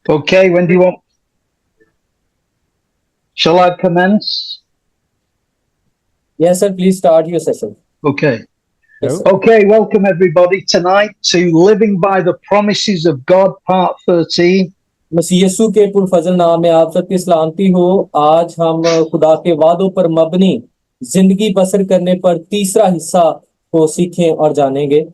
Okay, when do you want? Shall I commence? Yes, sir. Please start your session. Okay. Yes, sir. Okay, welcome everybody tonight to Living by the Promises of God, Part 13. मसीह यीशु के पुरफजल नाम में आप सबकी सलामती हो। आज हम खुदा के वादों पर मबनी जिंदगी बसर करने पर तीसरा हिस्सा को सीखें और जानेंगे।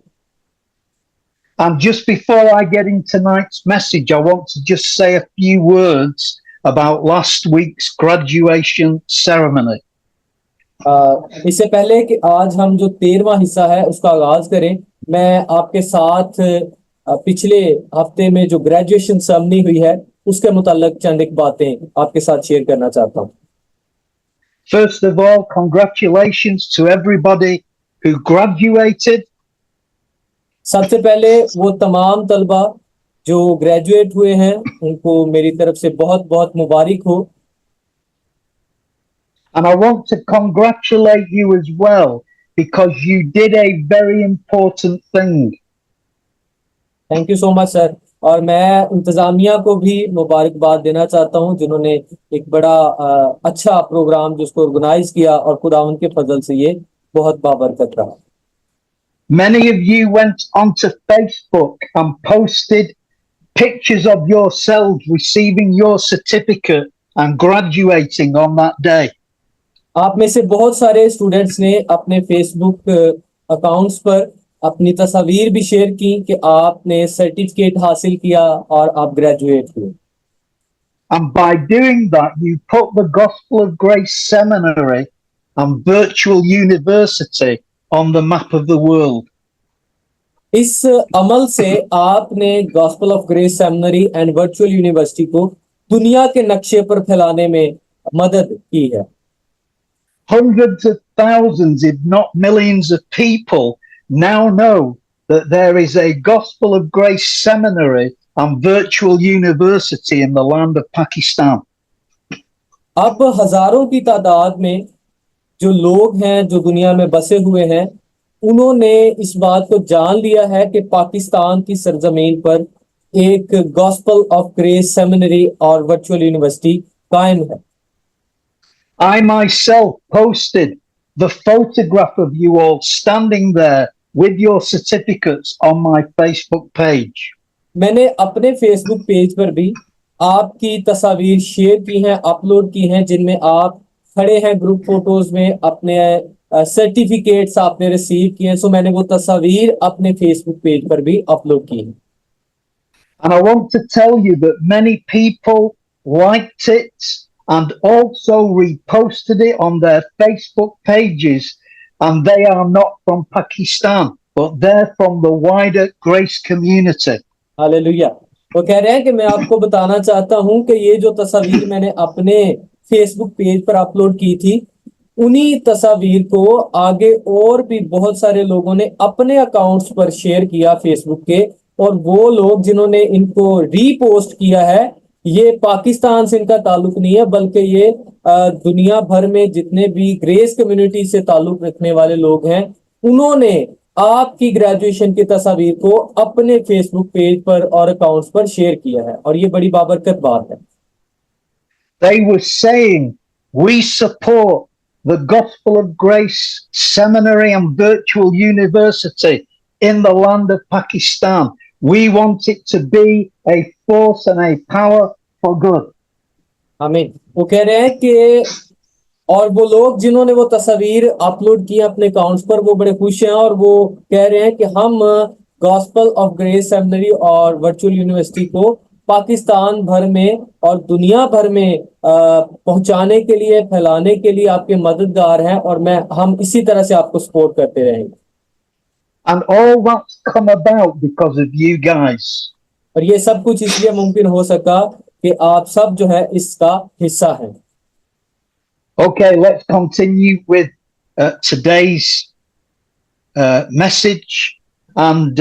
And just before I get into tonight's message, I want to just say a few words about last week's graduation ceremony. इससे पहले कि आज हम जो 13वां हिस्सा है उसका आगाज करें, मैं आपके साथ पिछले हफ्ते में जो ग्रेजुएशन सेरेमनी हुई है उसके मुताल्लिक चंद एक बातें आपके साथ शेयर करना चाहता हूं। First of all, congratulations to everybody who graduated. सबसे पहले वो तमाम तलबा जो ग्रेजुएट हुए हैं उनको मेरी तरफ से बहुत बहुत मुबारक हो। And I want to congratulate you as well because you did a very important thing. Thank you so much sir. और मैं इंतजामिया को भी मुबारकबाद देना चाहता हूं जिन्होंने एक बड़ा अच्छा प्रोग्राम जिसको ऑर्गेनाइज किया और खुदा उनके फजल से ये बहुत बाबरकत रहा। Many of you went onto Facebook and posted pictures of yourselves receiving your certificate and graduating on that day. आप में से बहुत सारे स्टूडेंट्स ने अपने फेसबुक अकाउंट्स पर अपनी तस्वीर भी शेयर की कि आपने सर्टिफिकेट हासिल किया और आप ग्रेजुएट हुए। And by doing that, you put the Gospel of Grace Seminary and Virtual University on the map of the world. इस अमल से आपने gospel of grace seminary and virtual university को दुनिया के नक्शे पर फैलाने में मदद की है। Hundreds of thousands, if not millions of people now know that there is a Gospel of Grace Seminary and Virtual University in the land of Pakistan. अब हजारों की तादाद में जो लोग हैं जो दुनिया में बसे हुए हैं उन्होंने इस बात को जान लिया है कि पाकिस्तान की सरजमीन पर एक गॉस्पेल ऑफ ग्रेस सेमिनरी और वर्चुअल यूनिवर्सिटी कायम है। I myself posted the photograph of you all standing there with your certificates on my Facebook page. मैंने अपने फेसबुक पेज पर भी आपकी तस्वीर शेयर की हैं, अपलोड की हैं, जिनमें आप खड़े हैं ग्रुप फोटोज में, अपने सर्टिफिकेट्स आपने रिसीव किए हैं। सो मैंने वो तस्वीर अपने फेसबुक पेज पर भी अपलोड की है। And I want to tell you that many people liked it and also reposted it on their Facebook pages, and they are not from Pakistan, but they're from the wider Grace community. Hallelujah. वो कह रहे हैं कि मैं आपको बताना चाहता हूं कि ये जो तस्वीर मैंने अपने फेसबुक पेज पर अपलोड की थी उन्हीं तस्वीर को आगे और भी बहुत सारे लोगों ने अपने अकाउंट्स पर शेयर किया फेसबुक के, और वो लोग जिन्होंने इनको रीपोस्ट किया है ये पाकिस्तान से इनका ताल्लुक नहीं है बल्कि ये दुनिया भर में जितने भी ग्रेस कम्युनिटी से ताल्लुक रखने वाले लोग हैं उन्होंने आपकी ग्रेजुएशन की तस्वीर को अपने फेसबुक पेज पर और अकाउंट्स पर शेयर किया है, और ये बड़ी बाबरकत बात है। They were saying, we support the Gospel of Grace Seminary and Virtual University in the land of Pakistan. We want it to be a force and a power for good. आमीन। वो कह रहे हैं कि और वो लोग जिन्होंने वो तस्वीर अपलोड की अपने अकाउंट्स पर वो बड़े खुश हैं और वो कह रहे हैं कि हम गॉस्पेल ऑफ ग्रेस सेमिनरी और वर्चुअल यूनिवर्सिटी को पाकिस्तान भर में और दुनिया भर में पहुंचाने के लिए, फैलाने के लिए आपके मददगार हैं, और हम इसी तरह से आपको सपोर्ट करते रहेंगे। And all that's come about because of you guys. और ये सब कुछ इसलिए मुमकिन हो सका कि आप सब जो है इसका हिस्सा हैं। Okay, let's continue with today's message. And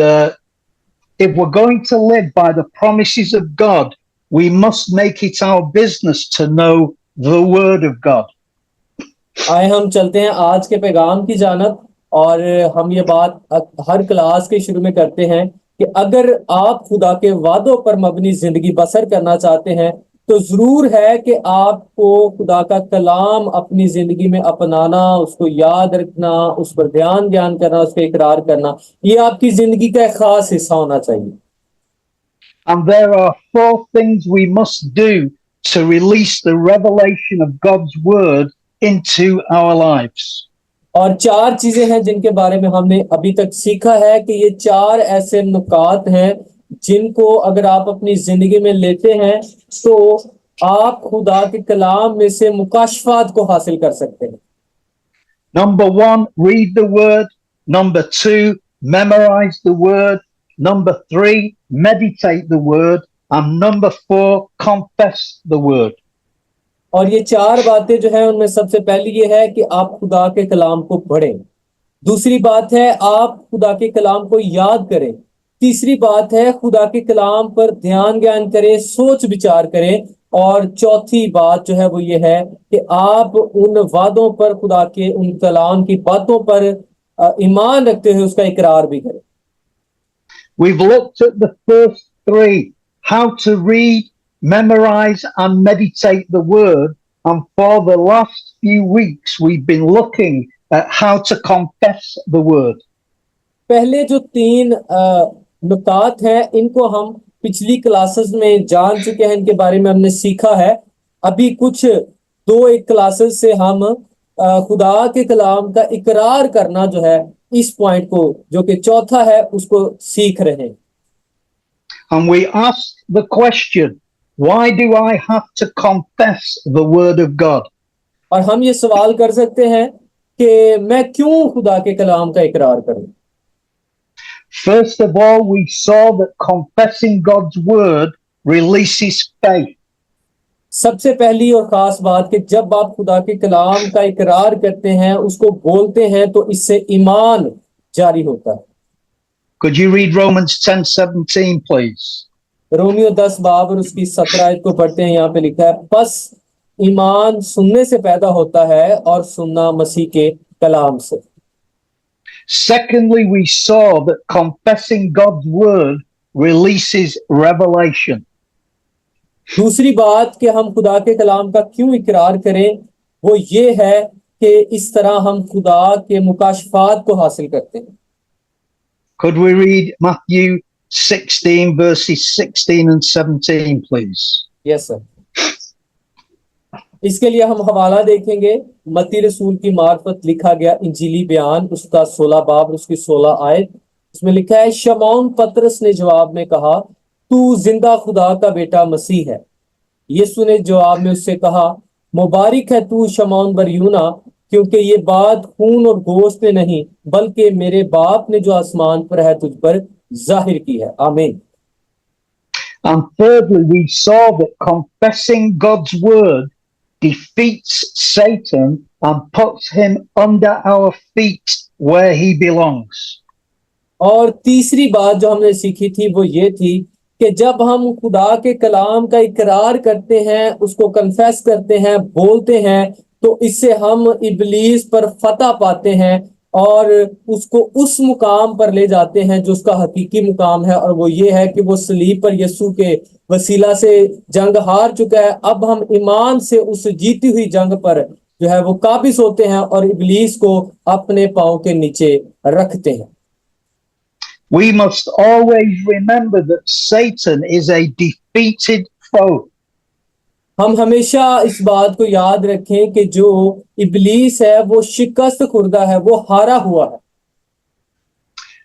if we're going to live by the promises of God, we must make it our business to know the Word of God. आए हम चलते हैं आज के पैगाम की जानब, और हम ये बात हर क्लास के शुरू में करते हैं کہ اگر آپ خدا کے وعدوں پر مبنی زندگی بسر کرنا چاہتے ہیں تو ضرور ہے کہ آپ کو خدا کا کلام اپنی زندگی میں اپنانا، اس کو یاد رکھنا، اس پر دھیان کرنا، اس پہ اقرار کرنا، یہ آپ کی زندگی کا ایک خاص حصہ ہونا چاہیے۔ And there are four things we must do to release the revelation of God's word into our lives. اور چار چیزیں ہیں جن کے بارے میں ہم نے ابھی تک سیکھا ہے کہ یہ چار ایسے نکات ہیں جن کو اگر آپ اپنی زندگی میں لیتے ہیں تو آپ خدا کے کلام میں سے مکاشفات کو حاصل کر سکتے ہیں۔ Number one, read the word. Number two, memorize the word. Number three, meditate the word. And number four, confess the word. اور یہ چار باتیں جو ہیں ان میں سب سے پہلی یہ ہے کہ آپ خدا کے کلام کو پڑھیں، دوسری بات ہے آپ خدا کے کلام کو یاد کریں، تیسری بات ہے خدا کے کلام پر دھیان کریں، سوچ بچار کریں، اور چوتھی بات جو ہے وہ یہ ہے کہ آپ ان وعدوں پر، خدا کے ان کلام کی باتوں پر ایمان رکھتے ہوئے اس کا اقرار بھی کریں۔ We've looked at the first three, how to read, memorize, and meditate the word. And for the last few weeks, we've been looking at how to confess the word. پہلے جو تین نکات ہیں ان کو ہم پچھلی کلاسز میں جان چکے ہیں، ان کے بارے میں ہم نے سیکھا ہے۔ ابھی کچھ دو ایک کلاسز سے ہم خدا کے کلام کا اقرار کرنا جو ہے اس پوائنٹ کو جو کہ چوتھا ہے اس کو سیکھ رہے ہیں۔ And we asked the question, why do I have to confess the word of God? اور ہم یہ سوال کر سکتے ہیں کہ میں کیوں خدا کے کلام کا اقرار کروں؟ First of all, we saw that confessing God's word releases faith. سب سے پہلی اور خاص بات کہ جب آپ خدا کے کلام کا اقرار کرتے ہیں، اس کو بولتے ہیں، تو اس سے ایمان جاری ہوتا ہے۔ Could you read Romans 10:17, please? Romeo 10 باب اور اس کی 17 آیت کو پڑھتے ہیں۔ یہاں پہ لکھا ہے، پس ایمان سننے سے پیدا ہوتا ہے اور سننا مسیح کے کلام سے۔ Secondly, we saw that confessing God's word releases revelation. دوسری بات کہ ہم خدا کے کلام کا کیوں اقرار کریں وہ یہ ہے کہ اس طرح ہم خدا کے مکاشفات کو حاصل کرتے ہیں۔ Could we read Matthew 16, verses 16 and 17, please? یس سر، اس کے لیے ہم حوالہ دیکھیں گے، متی رسول کی معرفت لکھا گیا انجیلی بیان، اس کا 16 باب اور اس کی 16 آیت۔ اس میں لکھا ہے، شمعون پطرس نے جواب میں کہا، تو زندہ خدا کا بیٹا مسیح ہے۔ یسوع نے جواب میں اس سے کہا، مبارک ہے تو شمعون بریونا، کیونکہ یہ بات خون اور گوشت نے نہیں بلکہ میرے باپ نے جو آسمان پر ہے تجھ پر ظاہر کی ہے۔ آمین۔ And thirdly, we saw that confessing God's word defeats Satan and puts him under our feet where he belongs. اور تیسری بات جو ہم نے سیکھی تھی وہ یہ تھی کہ جب ہم خدا کے کلام کا اقرار کرتے ہیں، اس کو کنفیس کرتے ہیں، بولتے ہیں، تو اس سے ہم ابلیس پر فتح پاتے ہیں اور اس کو اس مقام پر لے جاتے ہیں جو اس کا حقیقی مقام ہے، اور وہ یہ ہے کہ وہ صلیب پر یسوع کے وسیلہ سے جنگ ہار چکا ہے۔ اب ہم ایمان سے اس جیتی ہوئی جنگ پر جو ہے وہ قابض ہوتے ہیں اور ابلیس کو اپنے پاؤں کے نیچے رکھتے ہیں۔ We must always remember that Satan is a defeated foe. ہم ہمیشہ اس بات کو یاد رکھیں کہ جو ابلیس ہے وہ شکست خوردہ ہے، وہ ہارا ہوا ہے۔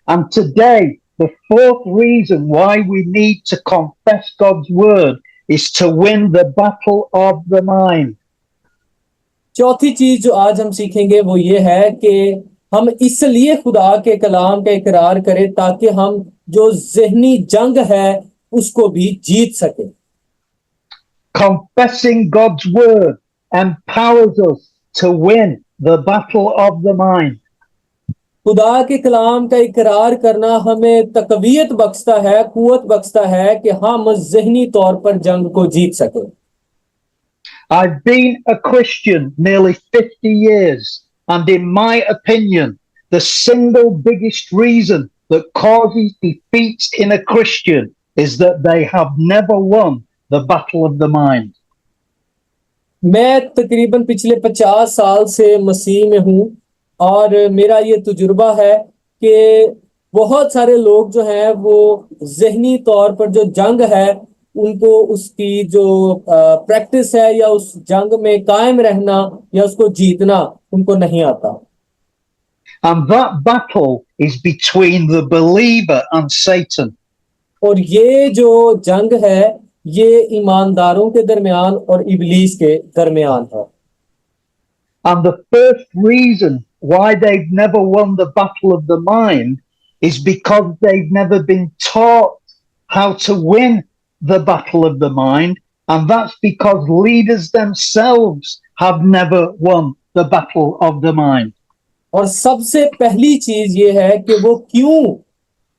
And today, the fourth reason why we need to confess God's word is to win the battle of the mind. چوتھی چیز جو آج ہم سیکھیں گے وہ یہ ہے کہ ہم اس لیے خدا کے کلام کا اقرار کریں تاکہ ہم جو ذہنی جنگ ہے اس کو بھی جیت سکیں۔ Confessing God's word empowers us to win the battle of the mind. خدا کے کلام کا اقرار کرنا ہمیں تقویت بخشتا ہے، قوت بخشتا ہے کہ ہم ذہنی طور پر جنگ کو جیت سکیں۔ I've been a Christian nearly 50 years, and in my opinion, the single biggest reason that causes defeat in a Christian is that they have never won the battle of the mind. मैं तकरीबन पिछले 50 साल से मसीह में हूँ और मेरा ये तजुर्बा है कि बहुत सारे लोग जो हैं वो ज़हनी तौर पर जो जंग है उनको उसकी जो प्रैक्टिस है या उस जंग में कायम रहना या उसको जीतना उनको नहीं आता. And that battle is between the believer and Satan. और ये जो जंग है ये ईमानदारों के दरमियान और इब्लीस के दरमियान है. And the first reason why they've never won the battle of the mind is because they've never been taught how to win the battle of the mind. And that's because leaders themselves have never won the battle of the mind. और सबसे पहली चीज ये है कि वो क्यों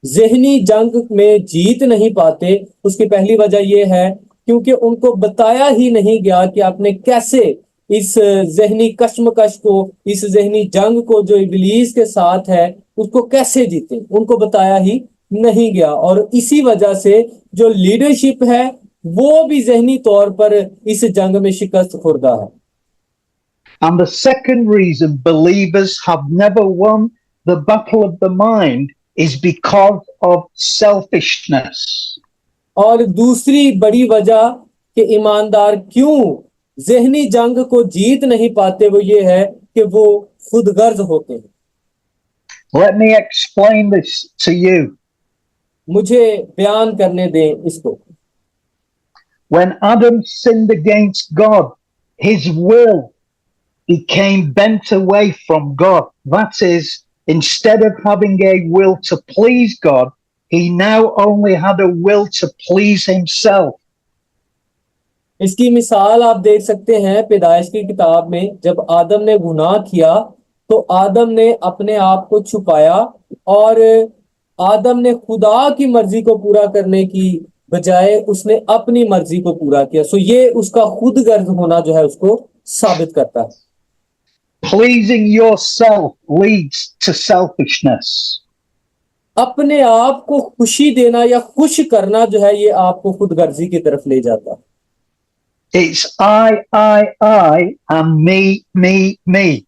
ज़हनी जंग में जीत नहीं पाते. उसकी पहली वजह ये है क्योंकि उनको बताया ही नहीं गया कि आपने कैसे इस ज़हनी कश्मकश को, इस ज़हनी जंग को जो इब्लीस के साथ है उसको कैसे जीते. उनको बताया ही नहीं गया और इसी वजह से जो लीडरशिप है वो भी ज़हनी तौर पर इस जंग में शिकस्त खुर्दा है. And the second reason believers have never won the battle of the mind is because of selfishness. और दूसरी बड़ी वजह कि ईमानदार क्यों ज़हनी जंग को जीत नहीं पाते वो ये है कि वो खुदगर्ज होते हैं. Let me explain this to you. मुझे बयान करने दें इसको. When Adam sinned against God, his will became bent away from God. That is, instead of having a will to please God, he now only had a will to please himself. इसकी मिसाल आप देख सकते हैं पैदाइश की किताब में. जब आदम ने गुनाह किया तो आदम ने अपने आप को छुपाया और आदम ने खुदा की मर्जी को पूरा करने की बजाय उसने अपनी मर्जी को पूरा किया. सो ये उसका खुदगर्ज होना जो है उसको साबित करता है. Pleasing yourself leads to selfishness. अपने आप को खुशी देना या खुश करना जो है ये आपको खुदगर्जी की तरफ ले जाता है. It's I, and me.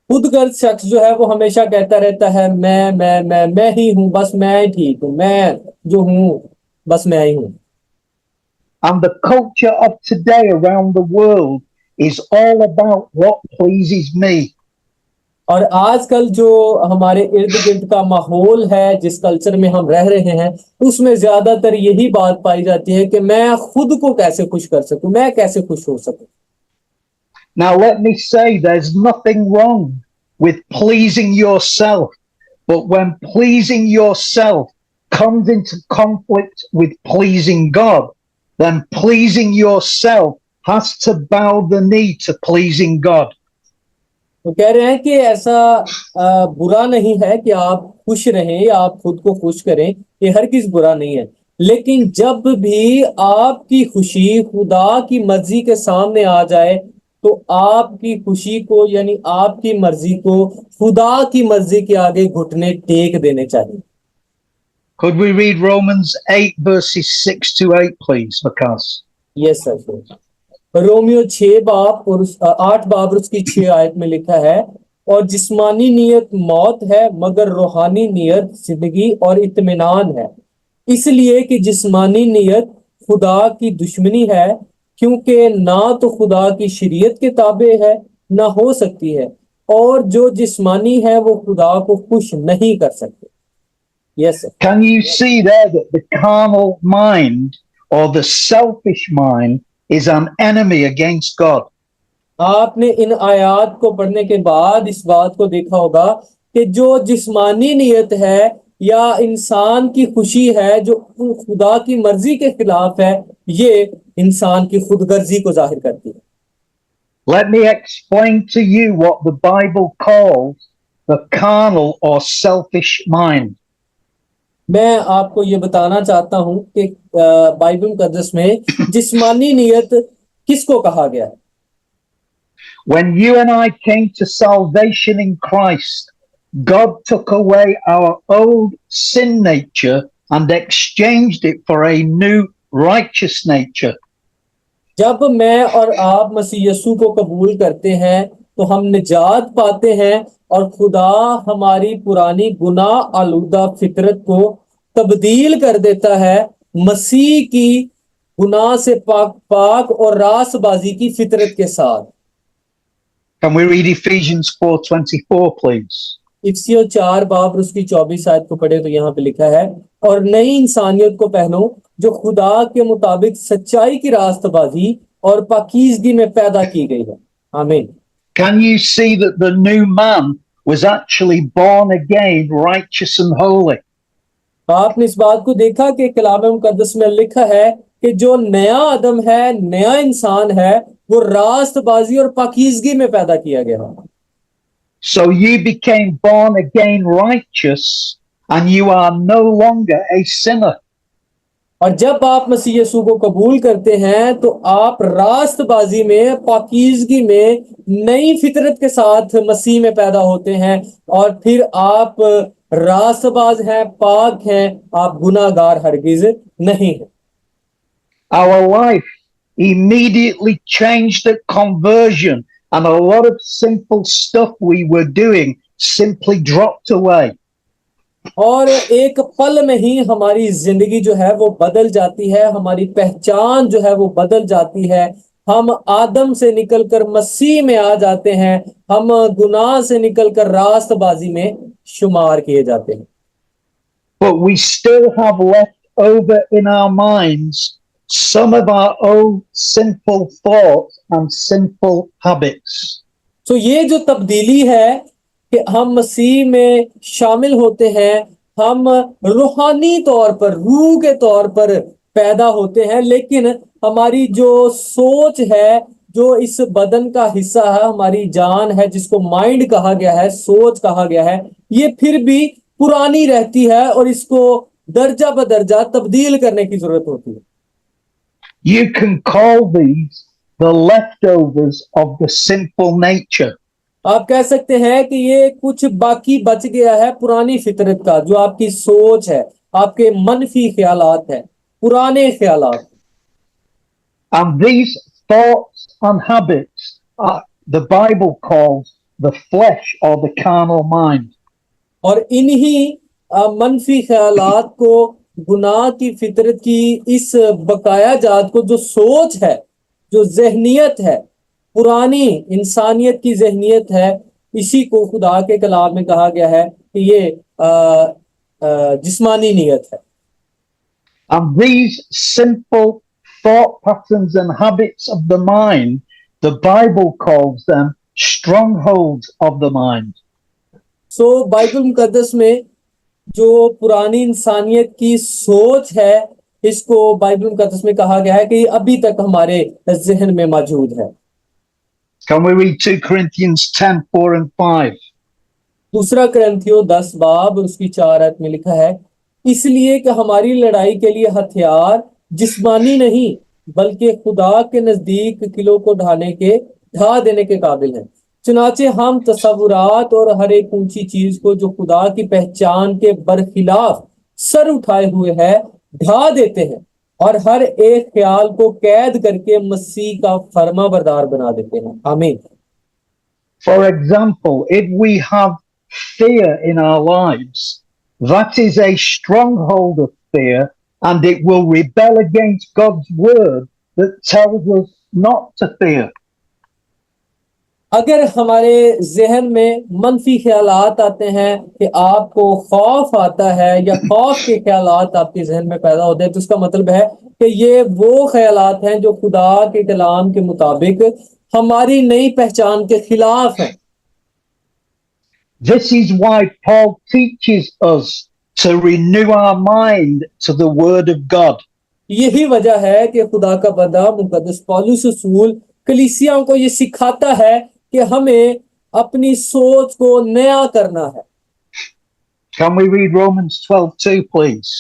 खुदगर्ज शख्स जो है वो हमेशा कहता रहता है मैं ही हूं, बस मैं ही ठीक हूं, मैं जो हूं बस मैं ही हूं. And the culture of today around the world is all about what pleases me. और आजकल जो हमारे इर्द गिर्द का माहौल है, जिस कल्चर में हम रह रहे हैं, उसमें ज्यादातर यही बात पाई जाती है कि मैं खुद को कैसे खुश कर सकूं, मैं कैसे खुश हो सकूं. Now let me say there's nothing wrong with pleasing yourself, but when pleasing yourself comes into conflict with pleasing God, then pleasing yourself has to bow the knee to pleasing God. तो कह रहे हैं कि ऐसा बुरा नहीं है कि आप खुश रहें या आप खुद को खुश करें, ये हर किस बुरा नहीं है. लेकिन जब भी आपकी खुशी खुदा की मर्जी के सामने आ जाए तो आपकी खुशी को यानी आपकी मर्जी को खुदा की मर्जी के आगे घुटने टेक देने चाहिए. Could we read Romans 8 verses 6 to 8 please, Vikas? Yes sir. Romeo 6 बाब और 8 बाब और उसकी 6 आयत में लिखा है, और जिस्मानी नियत मौत है मगर रूहानी नियत जिंदगी और इत्मीनान है, इसलिए कि जिस्मानी नियत खुदा की दुश्मनी है, क्योंकि ना तो खुदा की शरीयत के ताबे है ना हो सकती है, और जो जिस्मानी है वो खुदा को खुश नहीं कर सकते. Yes sir. Can you see there that the carnal mind or the selfish mind is an enemy against God? आपने इन आयात को पढ़ने के बाद इस बात को देखा होगा कि जो जिस्मानी नियत है या इंसान की खुशी है जो खुदा की मर्जी के खिलाफ है, ये इंसान की खुदगर्जी को जाहिर करती है. Let me explain to you what the Bible calls the carnal or selfish mind. मैं आपको ये बताना चाहता हूं कि बाइबल मुकद्दस में जिस्मानी नियत किसको कहा गया है. When you and I came to salvation in Christ, God took away our old sin nature and exchanged it for a new righteous nature. جب میں اور آپ مسیح یسوع کو قبول کرتے ہیں تو ہم نجات پاتے ہیں اور خدا ہماری پرانی گناہ آلودہ فطرت کو تبدیل کر دیتا ہے مسیح کی گناہ سے پاک پاک اور راست بازی کی فطرت کے ساتھ. Can we read Ephesians 4:24, please? افسیوں 4 باب اور اس کی 24 آیت کو پڑھے تو یہاں پہ لکھا ہے اور نئی انسانیت کو پہنو جو خدا کے مطابق سچائی کی راست بازی اور پاکیزگی میں پیدا کی گئی ہے. آمین. Can you see that the new man was actually born again, righteous and holy? آپ نے اس بات کو دیکھا کہ کلام مقدس میں لکھا ہے کہ جو نیا آدم ہے نیا انسان ہے وہ راست بازی اور پاکیزگی میں پیدا کیا گیا. So you became born again righteous and you are no longer a sinner. اور جب آپ مسیح یسوع کو قبول کرتے ہیں تو آپ راست بازی میں پاکیزگی میں نئی فطرت کے ساتھ مسیح میں پیدا ہوتے ہیں اور پھر آپ راست باز ہیں پاک ہیں آپ گناہ گار ہرگز نہیں ہیں. Our life immediately changed at conversion, and a lot of simple stuff we were doing simply dropped away. اور ایک پل میں ہی ہماری زندگی جو ہے وہ بدل جاتی ہے ہماری پہچان جو ہے وہ بدل جاتی ہے ہم آدم سے نکل کر مسیح میں آ جاتے ہیں ہم گناہ سے نکل کر راست بازی میں شمار کیے جاتے ہیں. But we still have left over in our minds some of our old sinful thoughts and sinful habits. تو یہ جو تبدیلی ہے کہ ہم مسیح میں شامل ہوتے ہیں ہم روحانی طور پر روح کے طور پر پیدا ہوتے ہیں لیکن ہماری جو سوچ ہے جو اس بدن کا حصہ ہے ہماری جان ہے جس کو مائنڈ کہا گیا ہے سوچ کہا گیا ہے یہ پھر بھی پرانی رہتی ہے اور اس کو درجہ بدرجہ تبدیل کرنے کی ضرورت ہوتی ہے. You can call these the leftovers of the sinful nature. آپ کہہ سکتے ہیں کہ یہ کچھ باقی بچ گیا ہے پرانی فطرت کا جو آپ کی سوچ ہے آپ کے منفی خیالات ہیں پرانے خیالات. And these thoughts and habits are, the Bible calls the flesh or the carnal mind. اور انہی منفی خیالات کو گناہ کی فطرت کی اس بقایا جات کو جو سوچ ہے جو ذہنیت ہے پرانی انسانیت کی ذہنیت ہے اسی کو خدا کے کلام میں کہا گیا ہے کہ یہ جسمانی نیت ہے. And these simple thought patterns and habits of the mind, the Bible calls them strongholds of the mind. So Bible مقدس میں جو پرانی انسانیت کی سوچ ہے اس کو بائبل مقدس میں کہا گیا ہے کہ یہ ابھی تک ہمارے ذہن میں موجود ہے. Can we read 2 Corinthians 10:4 and 5? دوسرا کرنتھیوں 10 باب اس کی 4 آیت میں لکھا ہے اس لیے کہ ہماری لڑائی کے لیے ہتھیار جسمانی نہیں بلکہ خدا کے نزدیک قلعوں کو ڈھا دینے کے قابل ہیں. چنانچہ ہم تصورات اور ہر ایک اونچی چیز کو جو خدا کی پہچان کے برخلاف سر اٹھائے ہوئے ہے ڈھا دیتے ہیں اور ہر ایک خیال کو قید کر کے مسیح کا فرما بردار بنا دیتے ہیں. آمین. For example, if we have fear in our lives, that is a stronghold of fear, and it will rebel against God's word that tells us not to fear. اگر ہمارے ذہن میں منفی خیالات آتے ہیں کہ آپ کو خوف آتا ہے یا خوف کے خیالات آپ کے ذہن میں پیدا ہوتے ہیں تو اس کا مطلب ہے کہ یہ وہ خیالات ہیں جو خدا کے کلام کے مطابق ہماری نئی پہچان کے خلاف ہیں. This is why Paul teaches us to renew our mind to the word of God. یہی وجہ ہے کہ خدا کا بندہ مقدس پولس رسول کلیسیاں کو یہ سکھاتا ہے کہ ہمیں اپنی سوچ کو نیا کرنا ہے. Can we read Romans 12:2, please?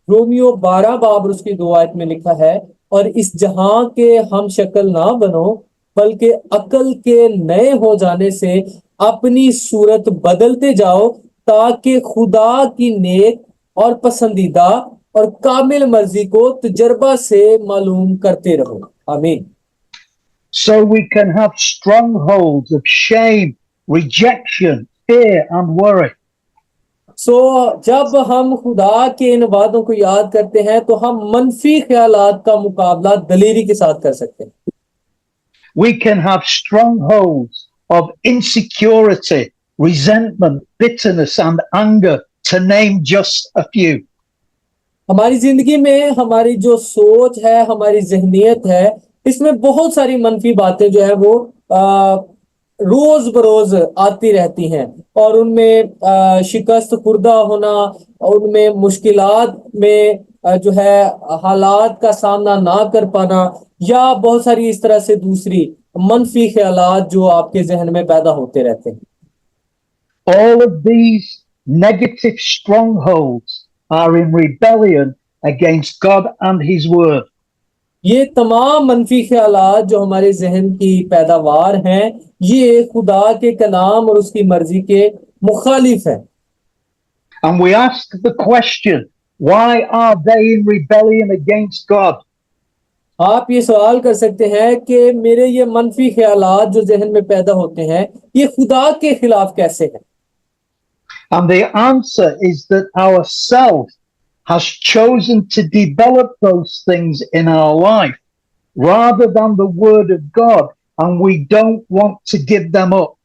Romeo 12 باب اس کی 2 آیت میں لکھا ہے اور اس جہاں کے ہم شکل نہ بنو बल्कि अकल के नए हो जाने से अपनी सूरत बदलते जाओ ताकि खुदा की नेक और पसंदीदा और कामिल मर्जी को तजर्बा से मालूम करते रहो आमीन So we can have strongholds of shame, rejection, fear, and worry. जब हम खुदा के इन वादों को याद करते हैं तो हम मनफी ख्यालात का मुकाबला दलेरी के साथ कर सकते हैं We can have strongholds of insecurity, resentment, bitterness, and anger, to name just a few. हमारी जिंदगी में हमारी जो सोच है हमारी जहनीत है इसमें बहुत सारी मनफी बातें जो है वो रोज बरोज आती रहती हैं और उनमें शिकस्त खुर्दा होना उनमें मुश्किलात में जो है हालात का सामना ना कर पाना या बहुत सारी इस तरह से दूसरी मनफी ख्यालात जो आपके जहन में पैदा होते रहते हैं All of these negative strongholds are in rebellion against God and His Word. ये तमाम मनफी ख्यालात जो हमारे जहन की पैदावार हैं ये खुदा के कलाम और उसकी मर्जी के मुखालिफ हैं And we ask the question, why are they in rebellion against God? आप ये सवाल कर सकते हैं कि मेरे ये मनफी ख्यालात जो जहन में पैदा होते हैं ये खुदा के खिलाफ कैसे हैं And the answer is that our self has chosen to develop those things in our life rather than the Word of God, and we don't want to give them up.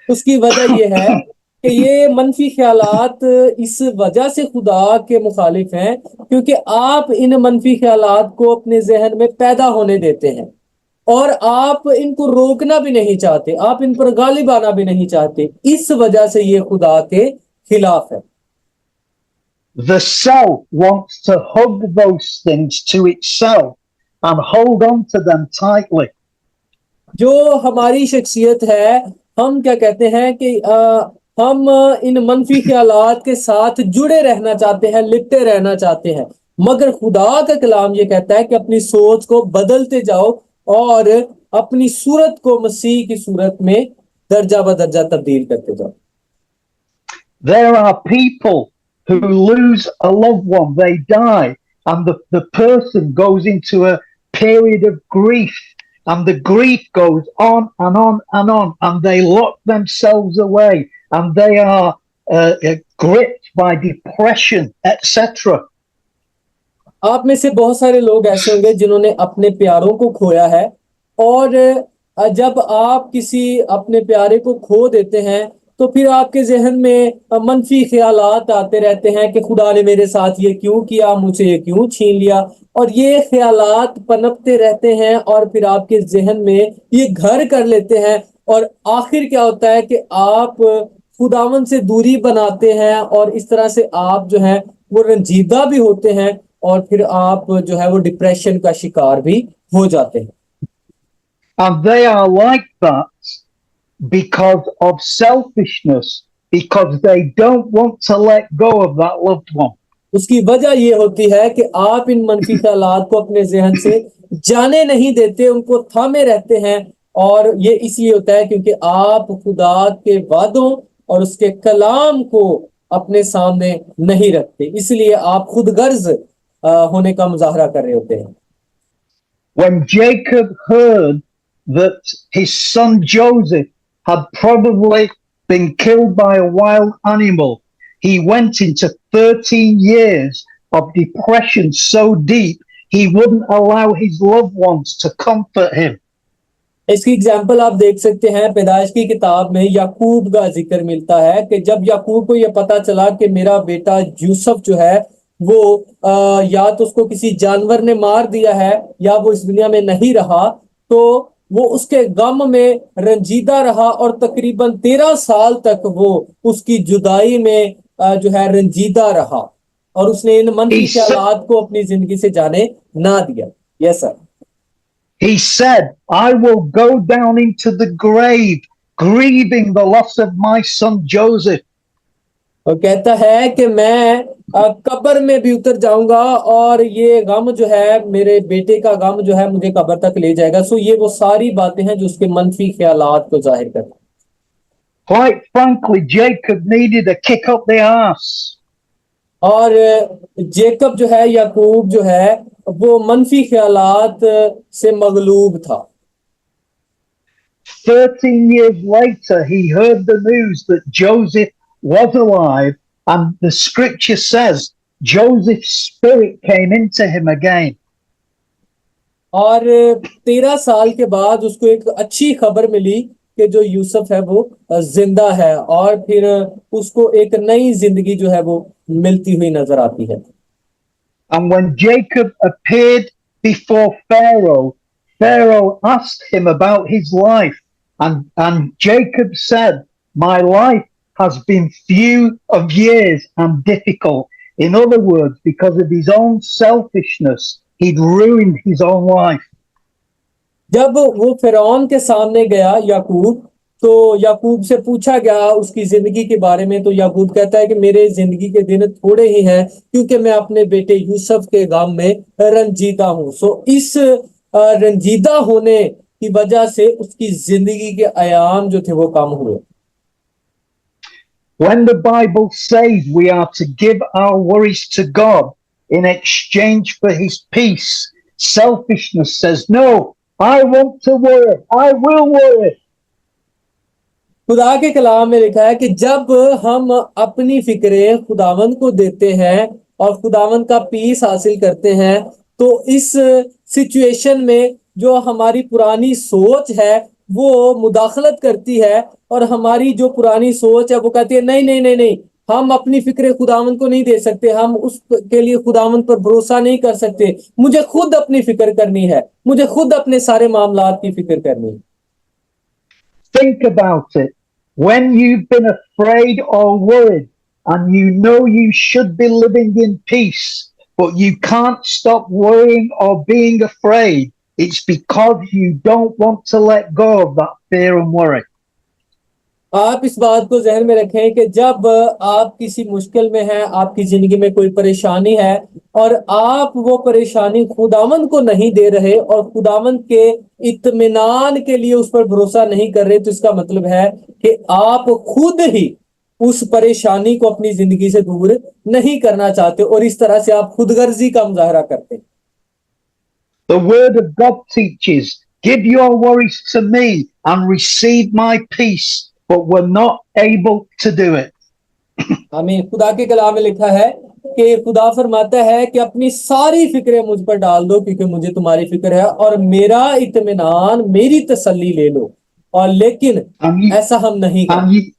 उसकी वजह ये है कि ये मनफी ख्यालात इस वजह से खुदा के मुखालिफ हैं क्योंकि आप इन मनफी ख्यालात को अपने जहन में पैदा होने देते हैं और आप इनको रोकना भी नहीं चाहते आप इन पर गालिब आना भी नहीं चाहते इस वजह से ये खुदा के खिलाफ है The self wants to hug those things to itself and hold on to them tightly. जो हमारी शख्सियत है हम क्या कहते हैं कि हम इन मनफी ख्यालात के साथ जुड़े रहना चाहते हैं लिपटे रहना चाहते हैं मगर खुदा का कलाम ये कहता है कि अपनी सोच को बदलते जाओ और अपनी सूरत को मसीह की सूरत में दर्जा ब दर्जा तब्दील करते जाओ There are people who lose a loved one, they die, and the person goes into a period of grief, and the grief goes on and on and on, and they lock themselves away, and they are gripped by depression, etc. आप में से बहुत सारे लोग ऐसे होंगे जिन्होंने अपने प्यारों को खोया है और जब आप किसी अपने प्यारे को खो देते हैं तो फिर आपके जहन में मनफी ख्यालात आते रहते हैं कि खुदा ने मेरे साथ ये क्यों किया मुझे ये क्यों छीन लिया और ये ख्यालात पनपते रहते हैं और फिर आपके जहन में ये घर कर लेते हैं और आखिर क्या होता है कि आप खुदावन से दूरी बनाते हैं और इस तरह से आप जो है वो रंजीदा भी होते हैं और फिर आप जो है वो डिप्रेशन का शिकार भी हो जाते हैं And they are like that because of selfishness, because they don't want to let go of that loved one. उसकी वजह ये होती है कि आप इन मनफी ख्यालात को अपने जहन से जाने नहीं देते उनको थामे रहते हैं और ये इसलिए होता है क्योंकि आप खुदा के वादों और उसके कलाम को अपने सामने नहीं रखते इसलिए आप खुदगर्ज होने का मुजाहरा कर रहे होते हैं When Jacob heard that his son Joseph had probably been killed by a wild animal, he went into 13 years of depression so deep he wouldn't allow his loved ones to comfort him. इसकी example आप देख सकते हैं पैदाइश की किताब में याकूब का जिक्र मिलता है कि जब याकूब को यह पता चला कि मेरा बेटा यूसुफ जो है वो या तो उसको किसी जानवर ने मार दिया है या वो इस दुनिया में नहीं रहा तो वो उसके गम में रंजीदा रहा और तकरीबन 13 साल तक वो उसकी जुदाई में जो है रंजीदा रहा और उसने इन मनफी ख्यालात को अपनी जिंदगी से जाने ना दिया yes sir He said, I will go down into the grave, grieving the loss of my son Joseph. और कहता है कि मैं कब्र में भी उतर जाऊंगा और ये गम जो है मेरे बेटे का गम जो है मुझे कब्र तक ले जाएगा। सो ये वो सारी बातें हैं जो उसके मनफी ख्यालात को जाहिर करती हैं। Quite frankly, Jacob needed a kick up the arse. और जेकब जो है याकूब जो है वो मनफी ख्यालात से मगलूब था। 13 years later, he heard the news that Joseph was alive, and the scripture says Joseph's spirit came into him again. और 13 साल के बाद उसको एक अच्छी खबर मिली कि जो यूसुफ है वो जिंदा है, और फिर उसको एक नई जिंदगी जो है वो मिलती हुई नजर आती है। And when Jacob appeared before Pharaoh, Pharaoh asked him about his life, and Jacob said, "My life has been few of years and difficult." In other words, because of his own selfishness, he'd ruined his own life. जब वो फिरौन के सामने गया याकूब, तो याकूब से पूछा गया उसकी जिंदगी के बारे में, तो याकूब कहता है कि मेरे जिंदगी के दिन थोड़े ही हैं क्योंकि मैं अपने बेटे यूसुफ के गम में रंजीदा हूं। सो इस रंजीदा होने की वजह से उसकी जिंदगी के आयाम जो थे वो कम हुए। When the Bible says we are to give our worries to God in exchange for his peace, selfishness says, "No, I want to worry. I will worry." खुदा के कलाम में लिखा है कि जब हम अपनी फिक्रें खुदावंद को देते हैं और खुदावंद का पीस हासिल करते हैं, तो इस सिचुएशन में जो हमारी पुरानी सोच है वो मुदाखलत करती है, और हमारी जो पुरानी सोच है वो कहती है नहीं नहीं नहीं नहीं, हम अपनी फिक्रें खुदावंद को नहीं दे सकते, हम उसके लिए खुदावंद पर भरोसा नहीं कर सकते, मुझे खुद अपनी फिक्र करनी है, मुझे खुद अपने सारे मामलात की फिक्र करनी है। Think about it. When you've been afraid or worried and you know you should be living in peace, but you can't stop worrying or being afraid, it's because you don't want to let go of that fear and worry. आप इस बात को जहन में रखें कि जब आप किसी मुश्किल में हैं, आपकी जिंदगी में कोई परेशानी है और आप वो परेशानी खुदावंद को नहीं दे रहे और खुदावंद के इत्मीनान के लिए उस पर भरोसा नहीं कर रहे, तो इसका मतलब है कि आप खुद ही उस परेशानी को अपनी जिंदगी से दूर नहीं करना चाहते, और इस तरह से आप खुदगर्जी का मुजाहरा करते हैं। The word of God teaches, "Give your worries to me and receive my peace," but we're not able to do it. हमें खुदा के कलाम में लिखा है कि खुदा फरमाता है कि अपनी सारी फिक्रें मुझ पर डाल दो क्योंकि मुझे तुम्हारी फिक्र है, और मेरा इत्मीनान, मेरी तसल्ली ले लो, और लेकिन ऐसा हम नहीं करते।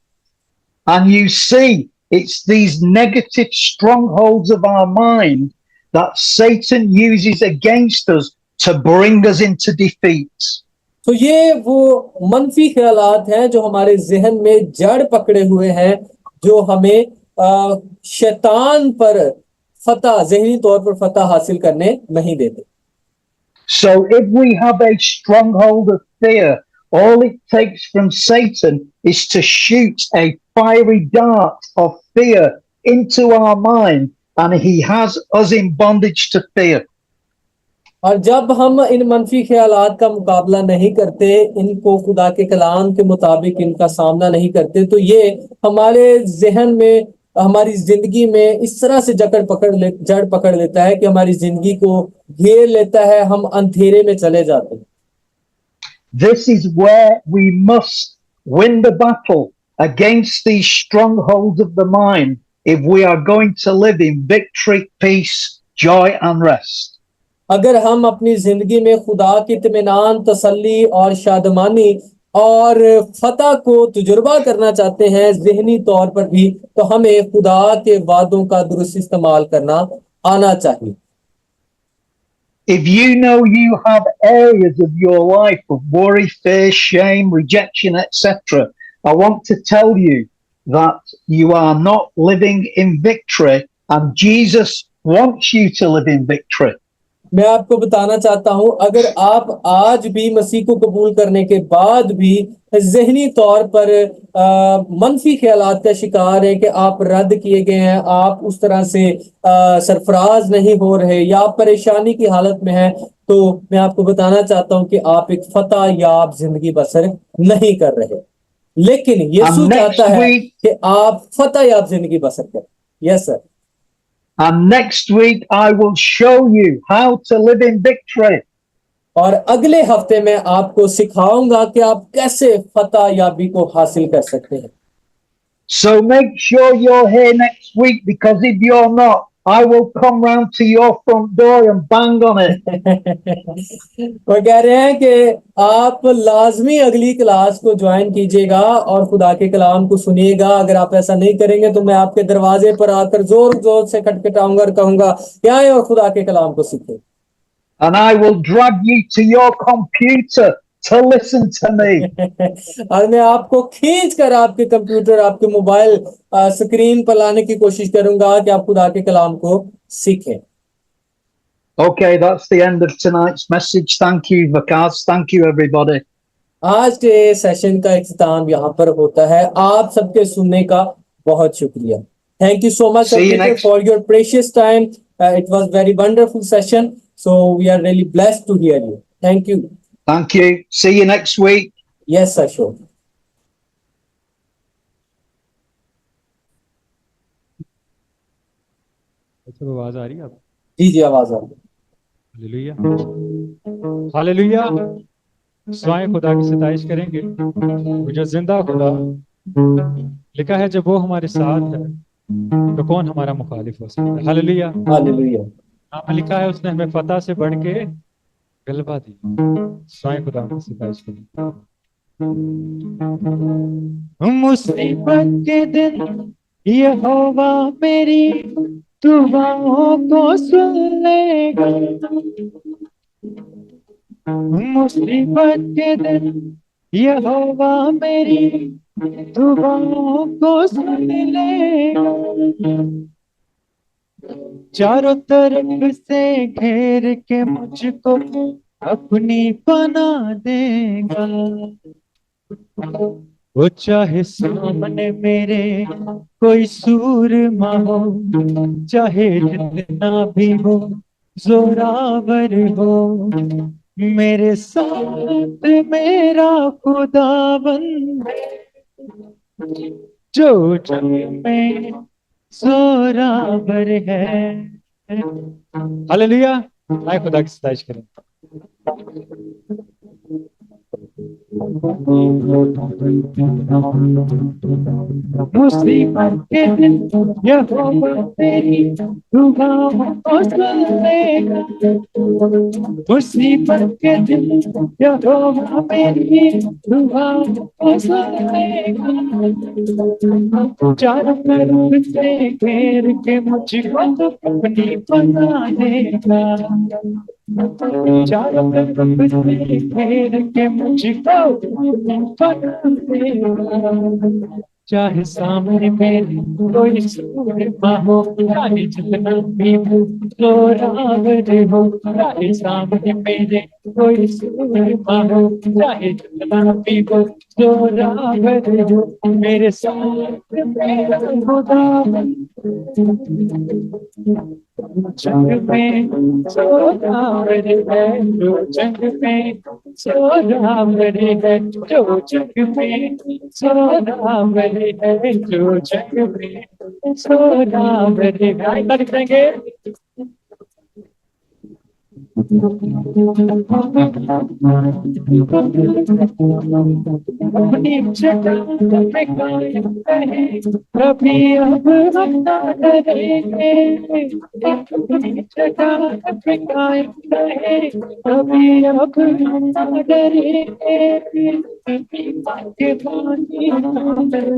And you see, it's these negative strongholds of our mind that Satan uses against us to bring us into defeat. तो ये वो मनफी ख्यालात हैं जो हमारे जहन में जड़ पकड़े हुए हैं, जो हमें शैतान पर फतह, जहनी तौर पर फतह हासिल करने नहीं देते। So if we have a stronghold of fear, all it takes from Satan is to shoot a fiery dart of fear into our mind, and he has us in bondage to fear. और जब हम इन मनफी ख्यालात का मुकाबला नहीं करते, इनको खुदा के कलाम के मुताबिक इनका सामना नहीं करते, तो ये हमारे जहन में, हमारी जिंदगी में इस तरह से जड़ पकड़ लेता है कि हमारी जिंदगी को घेर लेता है, हम अंधेरे में चले जाते हैं। This is where we must win the battle against these strongholds of the mind if we are going to live in victory, peace, joy and rest. अगर हम अपनी जिंदगी में खुदा की इत्मीनान, तसल्ली और शादमानी और फतह को तजुर्बा करना चाहते हैं ज़हनी तौर पर भी, तो हमें खुदा के वादों का दुरुस्त इस्तेमाल करना आना चाहिए। If you know you have areas of your life of worry, fear, shame, rejection, etc., I want to tell you that you are not living in victory, and Jesus wants you to live in victory. मैं आपको बताना चाहता हूं, अगर आप आज भी मसीह को कबूल करने के बाद भी जहनी तौर पर मनफी ख्यालात का शिकार हैं कि आप रद्द किए गए हैं, आप उस तरह से सरफराज नहीं हो रहे या आप परेशानी की हालत में हैं, तो मैं आपको बताना चाहता हूं कि आप एक फतह याब जिंदगी बसर नहीं कर रहे। लेकिन यीशु And चाहता next है week, कि आप फतह याब जिंदगी बसर करें। Yes sir. and next week, I will show you how to live in victory. और अगले हफ्ते में आपको सिखाऊंगा कि आप कैसे फतह याबी को हासिल कर सकते हैं। So make sure you're here next week, because if you're not, I will come round to your front door and bang on it. वो कह रहे हैं कि आप लाजमी अगली क्लास को ज्वाइन कीजिएगा और खुदा के कलाम को सुनिएगा। अगर आप ऐसा नहीं करेंगे तो मैं आपके दरवाजे पर आकर जोर जोर से खटखटाऊंगा और कहूंगा कि आए और खुदा के कलाम को सीखें। And I will drag you to your computer to listen to me. और मैं आपको खींच कर आपके कंप्यूटर, आपके मोबाइल स्क्रीन पर लाने की कोशिश करूंगा कि आप खुदा के कलाम को सीखें। Okay, that's the end of tonight's message. Thank you, Vikas. Thank you, everybody. आज के सेशन का इख्तिताम यहाँ पर होता है। आप सबके सुनने का बहुत शुक्रिया। Thank you so much See you next. For your precious time. It was very wonderful session, so we are really blessed to hear you. Thank you. Thank you. See you next week. Yes sir, sure. अच्छा, आवाज आ रही है आप? जी जी, आवाज आ रही है। Hallelujah, hallelujah. स्वयं खुदा की सताइश करेंगे, वो जो जिंदा खुदा। लिखा है जब वो हमारे साथ है तो कौन हमारा मुखालिफ हो सकता है। Hallelujah, hallelujah. यहाँ पे लिखा है उसने हमें फतह से बढ़ के गलबा दी। स्वयं खुदा की सताइश करेंगे। मुसीबत के दिन यहोवा मेरी दुआओं को सुन लेगा। मुसीबत के दिन यहोवा मेरी दुआओं को सुन लेगा। चारों तरफ से घेर के मुझको अपनी बना देगा। वो चाहे सामने मेरे कोई सूरमा हो, चाहे जितना भी हो जोरावर हो, मेरे साथ मेरा खुदाबंद जो जग में जोरावर है। हालेलुया, आए खुदा की सताइश करें। मुसीबत के दिन यहोवा तेरी दुआओं को सुन लेगा। मुसीबत के दिन यहोवा मेरी दुआओं को सुन लेगा। चारों तरफ से घेर के मुझको अपनी बना देगा। चारों तरफ से घेर के मुझको बना देगा। चाहे सामने मेरे कोई सूरमा हो, चाहे जितना भी जोरावर हो, चाहे सामने मेरे कोई सूरमा हो, चाहे जितना भी जोरावर हो, मेरे साथ मेरा खुदाबंद जंग में जोरावर है, जो जंग में जोरावर है, जो जंग में जोरावर है, जो जंग में जोरावर है। आइए तारीफ करेंगे। अपनी जगह पे कायम रहे, कभी अब हम ना डरेंगे। अपनी जगह पे कायम रहे, कभी अब हम ना डरेंगे। के पानी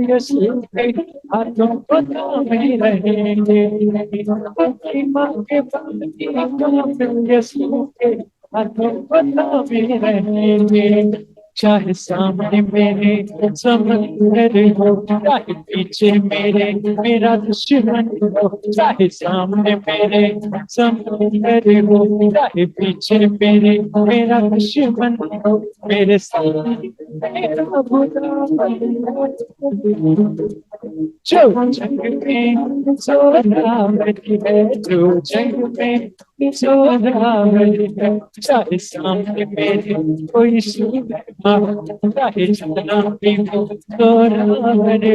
यीशु के हाथों को थामे रहेंगे। अपनी माँ के पानी यीशु के हाथों को थामे रहेंगे। चाहे सामने मेरे समंदर हो, चाहे पीछे मेरे मेरा दुश्मन हो, चाहे सामने मेरे समंदर हो, चाहे पीछे मेरे मेरा दुश्मन हो, मेरे सामने मेरा खुदा जो जंग में सो रहा है, जो जंग में सो रहा है, चाहे सामने मेरे कोई सुना हो, चाहे जितना भी हो सो रहा है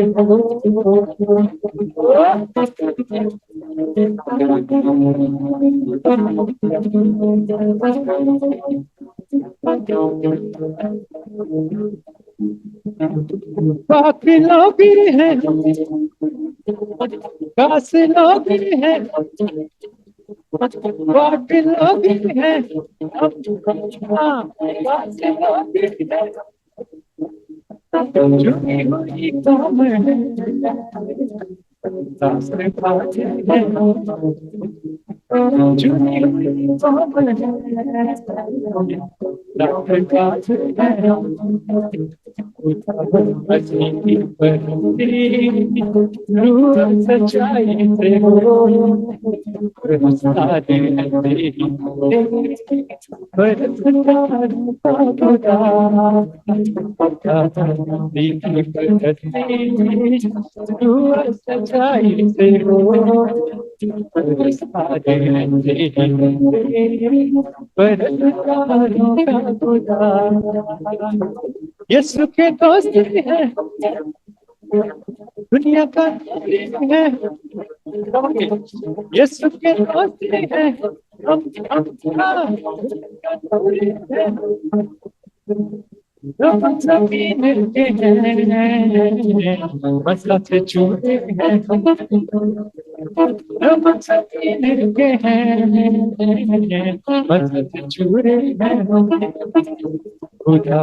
बाकी लोग भी हैं, खास लोग भी हैं, बाकी लोग भी हैं, हाँ बाकी लोग भी हैं, झुकी हुई कौम है, दास बातें हैं, झुकी हुई कौम है, दास बातें हैं, सच्चाई से हो सच्चाई से हो यीशु के दोस्त है दुनिया का है, यीशु के दोस्त है हम सभी मिलके हैं, मसला से छूटे हैं, हम सभी मिलके हैं, मसला से छूटे हैं, खुदा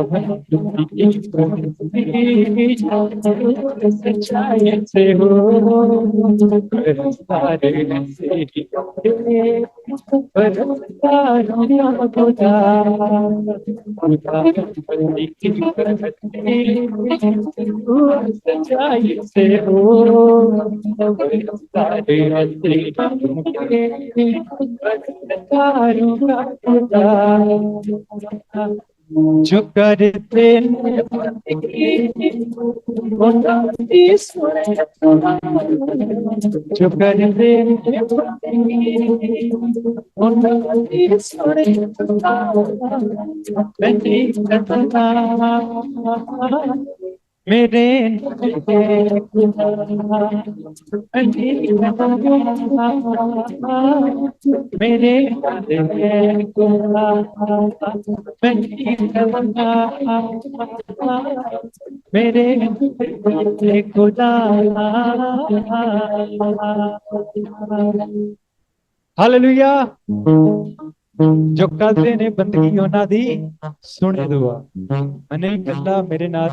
सच्चाई से हो सच्चाई से हो जो करते जो करते मेरे मेरे मेरे खुदा हालेलुया जो कल ने बंदगी होना दी सुने दुआ मने कल्ला मेरे नाल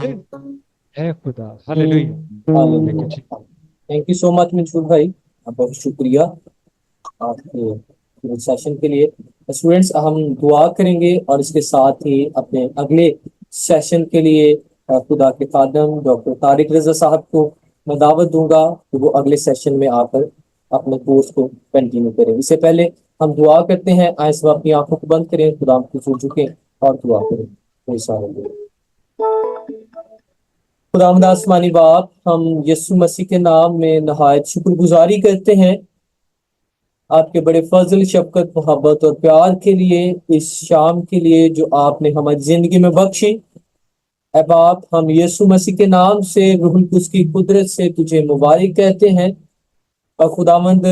है खुदा hallelujah thank you so much Mansoor भाई, बहुत शुक्रिया आपके सेशन के लिए। स्टूडेंट्स, हम दुआ करेंगे और इसके साथ ही अपने अगले सेशन के लिए खुदा के खादम डॉक्टर तारिक रजा साहब को मैं दावत दूंगा कि वो अगले सेशन में आकर अपने कोर्स को कंटिन्यू करें। इससे पहले हम दुआ करते हैं। आए सब अपनी आंखों को बंद करें, खुदा की झुकें और दुआ करें। खुदावंद आसमानी बाप, हम यीशु मसीह के नाम में नहायत शुक्रगुजारी करते हैं आपके बड़े फजल, शफकत, मोहब्बत और प्यार के लिए, इस शाम के लिए जो आपने हमारी जिंदगी में बख्शी। ऐ बाप, हम यीशु मसीह के नाम से, रूहुल कुद्स की कुदरत से तुझे मुबारक कहते हैं। और खुदावंद,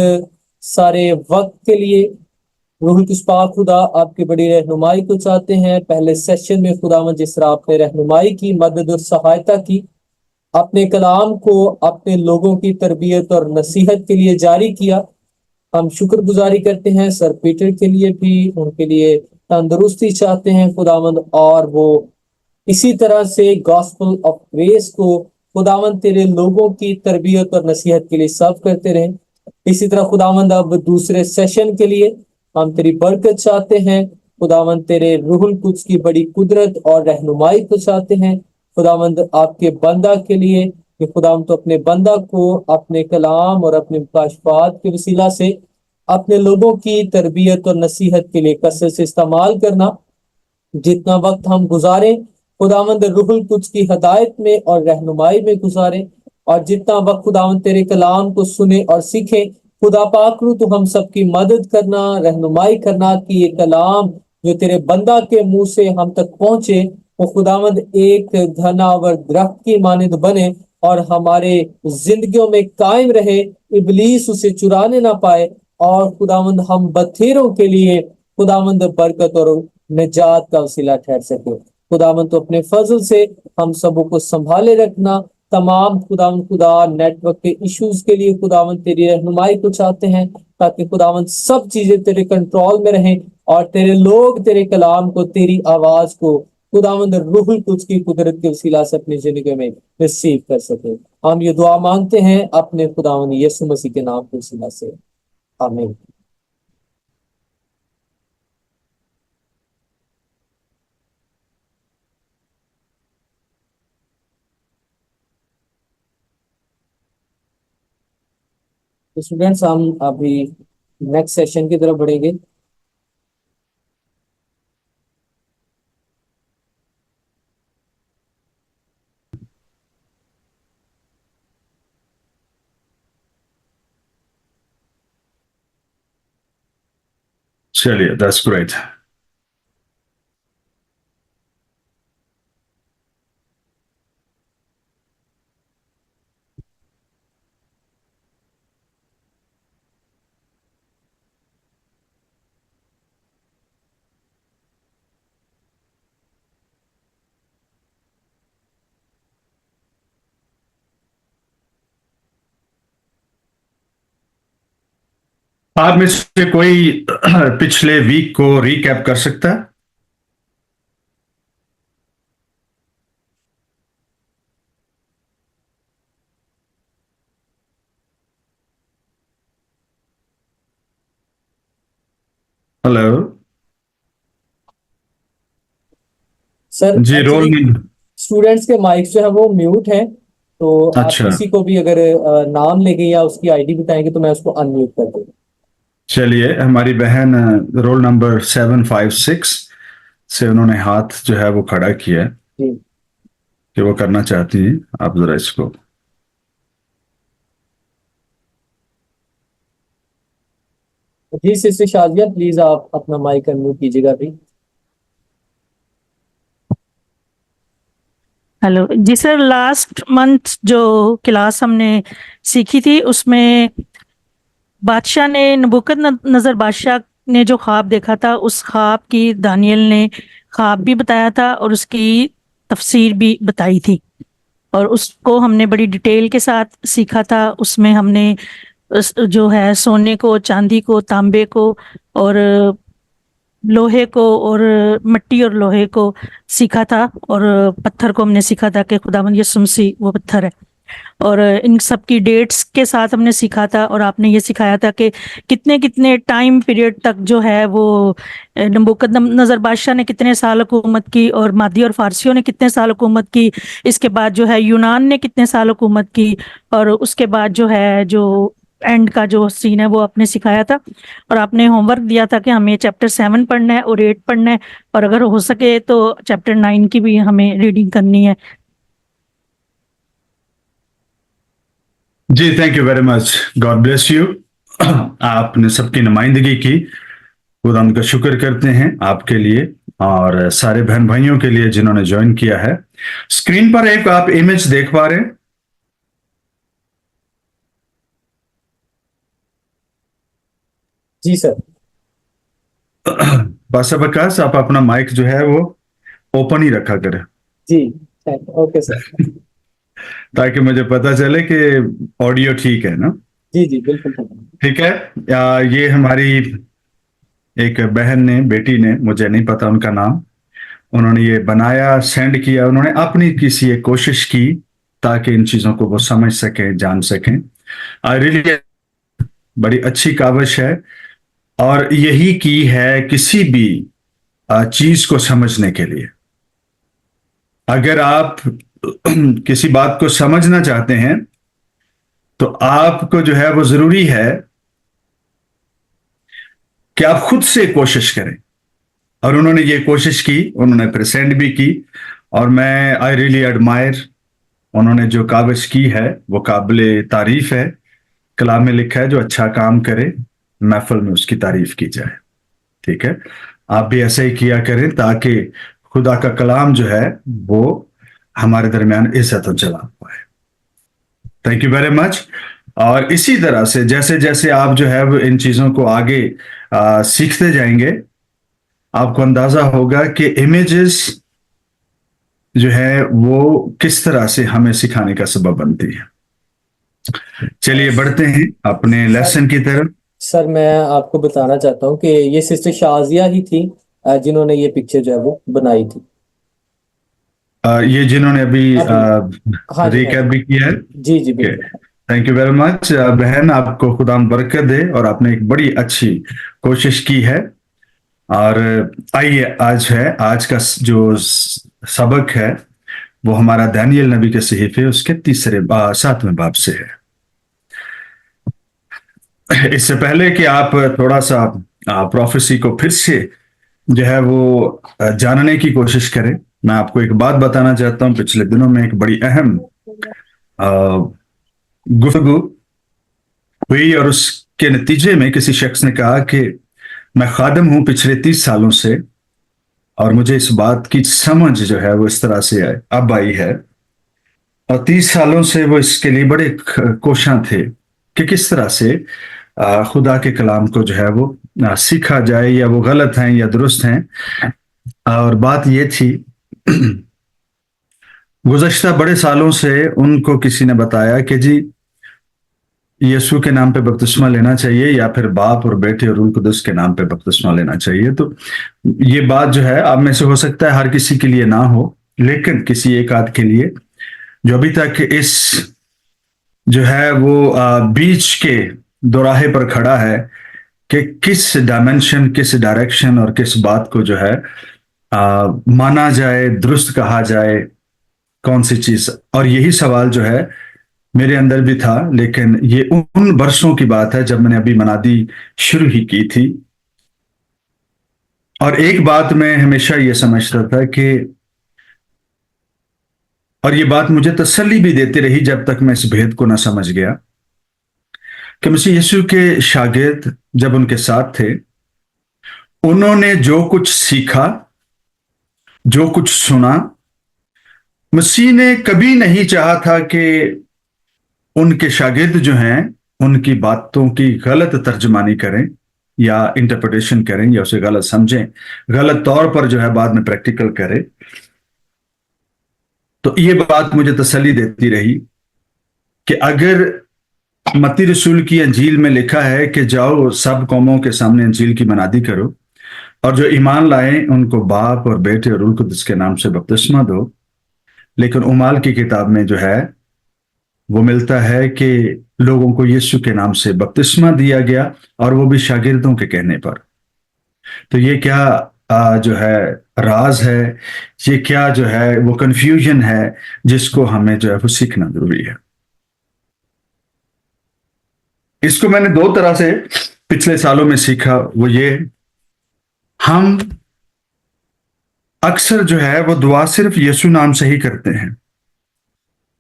सारे वक्त के लिए रूहुल कुद्स पाक खुदा आपकी बड़ी रहनुमाई को चाहते हैं। पहले सेशन में खुदावंद जिस तरह आपने रहनुमाई की, मदद और सहायता की, अपने कलाम को अपने लोगों की तरबियत और नसीहत के लिए जारी किया, हम शुक्रगुजारी करते हैं। सर पीटर के लिए भी, उनके लिए तंदुरुस्ती चाहते हैं खुदावंद, और वो इसी तरह से गॉस्पेल ऑफ ग्रेस को खुदावंद तेरे लोगों की तरबियत और नसीहत के लिए सर्व करते रहें। इसी तरह खुदावंद अब दूसरे सेशन के लिए हम तेरी बरकत चाहते हैं। खुदावंद तेरे रूहुल कुद्स की बड़ी कुदरत और रहनुमाई को चाहते हैं खुदावंद आपके बंदा के लिए कि खुदावंद तो अपने बंदा को अपने कलाम और अपने मुकाशफात के वसीला से अपने लोगों की तरबियत और नसीहत के लिए कसरत से इस्तेमाल करना जितना वक्त हम गुजारें खुदावंद रूहुल कुद्स की हदायत में और रहनुमाई में गुजारें और जितना वक्त खुदावंद तेरे कलाम को सुने और सीखें खुदा पाक रू तो हम सबकी मदद करना रहनुमाई करना कि ये कलाम जो तेरे बंदा के मुंह से हम तक पहुंचे वो खुदावंद एक घनावर दरख्त की मानद बने और हमारे जिंदगियों में कायम रहे इबलीस उसे चुराने ना पाए और खुदावंद हम बथेरों के लिए खुदावंद बरकत और निजात का वसीला ठहर सके खुदावंद तो अपने फजल से हम सबों को संभाले रखना तमाम खुदावंद खुदा नेटवर्क के इश्यूज के लिए खुदावंद तेरी रहनुमाई को चाहते हैं ताकि खुदावंद सब चीजें तेरे कंट्रोल में रहें और तेरे लोग तेरे कलाम को तेरी आवाज को खुदावंद रूहुल कुद्स की कुदरत के वसीला से अपनी जिंदगी में रिसीव कर सके हम ये दुआ मांगते हैं अपने खुदावंद यीशु मसीह के नाम के वसीला से आमीन तो स्टूडेंट्स हम अभी नेक्स्ट सेशन की तरफ बढ़ेंगे चलिए, that's great. आप में से कोई पिछले वीक को रिकैप कर सकता है? हेलो सर जी, रोल स्टूडेंट्स के माइक्स जो है वो म्यूट हैं तो आप अच्छा। किसी को भी अगर नाम लेंगे या उसकी आईडी बताएंगे तो मैं उसको अनम्यूट कर दूंगा चलिए, हमारी बहन रोल नंबर 756 से उन्होंने हाथ जो है वो खड़ा किया है जी कि वो करना चाहती हैं। आप जरा इसको जी सिस्टर शादिया प्लीज आप अपना माइक अनम्यूट कीजिएगा भी हेलो जी सर, लास्ट मंथ जो क्लास हमने सीखी थी उसमें बादशाह ने नबूकदनजर बादशाह ने जो ख्वाब देखा था उस ख्वाब की दानियल ने ख्वाब भी बताया था और उसकी तफसीर भी बताई थी और उसको हमने बड़ी डिटेल के साथ सीखा था। उसमें हमने जो है सोने को, चांदी को, तांबे को और लोहे को और मिट्टी और लोहे को सीखा था और पत्थर को हमने सीखा था कि खुदावंद यीशु मसीह वो पत्थर है और इन सब की डेट्स के साथ हमने सीखा था और आपने ये सिखाया था कि कितने कितने टाइम पीरियड तक जो है वो नबूकदनजर बादशाह ने कितने साल हुकूमत की और मादी और फारसियों ने कितने साल हुकूमत की, इसके बाद जो है यूनान ने कितने साल हुकूमत की और उसके बाद जो है जो एंड का जो सीन है वो आपने सिखाया था और आपने होमवर्क दिया था कि हमें चैप्टर 7 पढ़ना है और 8 पढ़ना है और अगर हो सके तो चैप्टर 9 की भी हमें रीडिंग करनी है। जी, thank you very much, God bless you. आपने सबकी नुमाइंदगी की, खुदा उनका शुक्र करते हैं आपके लिए और सारे बहन भाइयों के लिए जिन्होंने ज्वाइन किया है। स्क्रीन पर एक आप इमेज देख पा रहे हैं? जी सर। पास्टर प्रकाश, आप अपना माइक जो है वो ओपन ही रखा करें जी ओके सर ताकि मुझे पता चले कि ऑडियो ठीक है ना। जी जी बिल्कुल ठीक है। ये हमारी एक बहन ने, बेटी ने, मुझे नहीं पता उनका नाम, उन्होंने ये बनाया, सेंड किया, उन्होंने अपनी किसी एक कोशिश की ताकि इन चीजों को वो समझ सकें, जान सकें। रियली बड़ी अच्छी काविश है और यही की है किसी भी चीज को समझने के लिए। अगर आप किसी बात को समझना चाहते हैं तो आपको जो है वो जरूरी है कि आप खुद से कोशिश करें। और उन्होंने ये कोशिश की, उन्होंने प्रेजेंट भी की, और मैं आई रियली एडमायर, उन्होंने जो काबिज की है वो काबिल तारीफ है। कलाम में लिखा है जो अच्छा काम करे महफिल में उसकी तारीफ की जाए। ठीक है, आप भी ऐसे ही किया करें ताकि खुदा का कलाम जो है वो हमारे दरमियान इज्जत और जलाल पाए। Thank you very much. और इसी तरह से जैसे जैसे आप जो है वो इन चीजों को आगे सीखते जाएंगे, आपको अंदाजा होगा कि इमेजेस जो है वो किस तरह से हमें सिखाने का सबब बनती है। चलिए बढ़ते हैं अपने लेसन की तरफ। सर मैं आपको बताना चाहता हूँ कि ये सिस्टर शाजिया ही थी जिन्होंने ये पिक्चर जो है वो बनाई थी। ये जिन्होंने अभी हाँ जी, रिकैप भी किया है। जी जी बिल्कुल। थैंक यू वेरी मच बहन, आपको खुदा बरकत दे और आपने एक बड़ी अच्छी कोशिश की है। और आइए आज का जो सबक है वो हमारा दानियल नबी के सहीफे उसके 7वें बाब से है। इससे पहले कि आप थोड़ा सा प्रोफेसी को फिर से जो है वो जानने की कोशिश करें, मैं आपको एक बात बताना चाहता हूं। पिछले दिनों में एक बड़ी अहम गुफ्तगू हुई और उसके नतीजे में किसी शख्स ने कहा कि मैं खादम हूं पिछले 30 सालों से और मुझे इस बात की समझ जो है वो इस तरह से अब आई है, और 30 सालों से वो इसके लिए बड़े कोशां थे कि किस तरह से खुदा के कलाम को जो है वो सीखा जाए, या वो गलत हैं या दुरुस्त हैं। और बात ये थी गुज़श्ता बड़े सालों से उनको किसी ने बताया कि जी यीशु के नाम पे बपतिस्मा लेना चाहिए या फिर बाप और बेटे और रूह कुदस के नाम पे बपतिस्मा लेना चाहिए। तो ये बात जो है आप में से हो सकता है हर किसी के लिए ना हो, लेकिन किसी एक आध के लिए जो अभी तक इस जो है वो बीच के दोराहे पर खड़ा है कि किस डायमेंशन, किस डायरेक्शन और किस बात को जो है माना जाए, दुरुस्त कहा जाए, कौन सी चीज। और यही सवाल जो है मेरे अंदर भी था, लेकिन ये उन वर्षों की बात है जब मैंने अभी मनादी शुरू ही की थी। और एक बात मैं हमेशा ये समझता था कि, और ये बात मुझे तसल्ली भी देती रही जब तक मैं इस भेद को ना समझ गया, कि मसीह यीशु के शागिर्द जब उनके साथ थे, उन्होंने जो कुछ सीखा, जो कुछ सुना, मसीह ने कभी नहीं चाहा था कि उनके शागिर्द जो हैं उनकी बातों की गलत तर्जमानी करें या इंटरप्रिटेशन करें या उसे गलत समझें, गलत तौर पर जो है बाद में प्रैक्टिकल करें। तो ये बात मुझे तसल्ली देती रही कि अगर मत्ती रसूल की अंजील में लिखा है कि जाओ सब कौमों के सामने अंजील की मनादी करो और जो ईमान लाए उनको बाप और बेटे और रूह कुदस के नाम से बपतिस्मा दो, लेकिन उमाल की किताब में जो है वो मिलता है कि लोगों को यीशु के नाम से बपतिस्मा दिया गया और वो भी शागिर्दों के कहने पर। तो ये क्या जो है राज है, ये क्या जो है वो कंफ्यूजन है जिसको हमें जो है वो सीखना जरूरी है। इसको मैंने दो तरह से पिछले सालों में सीखा। वो ये, हम अक्सर जो है वो दुआ सिर्फ यीशु नाम से ही करते हैं।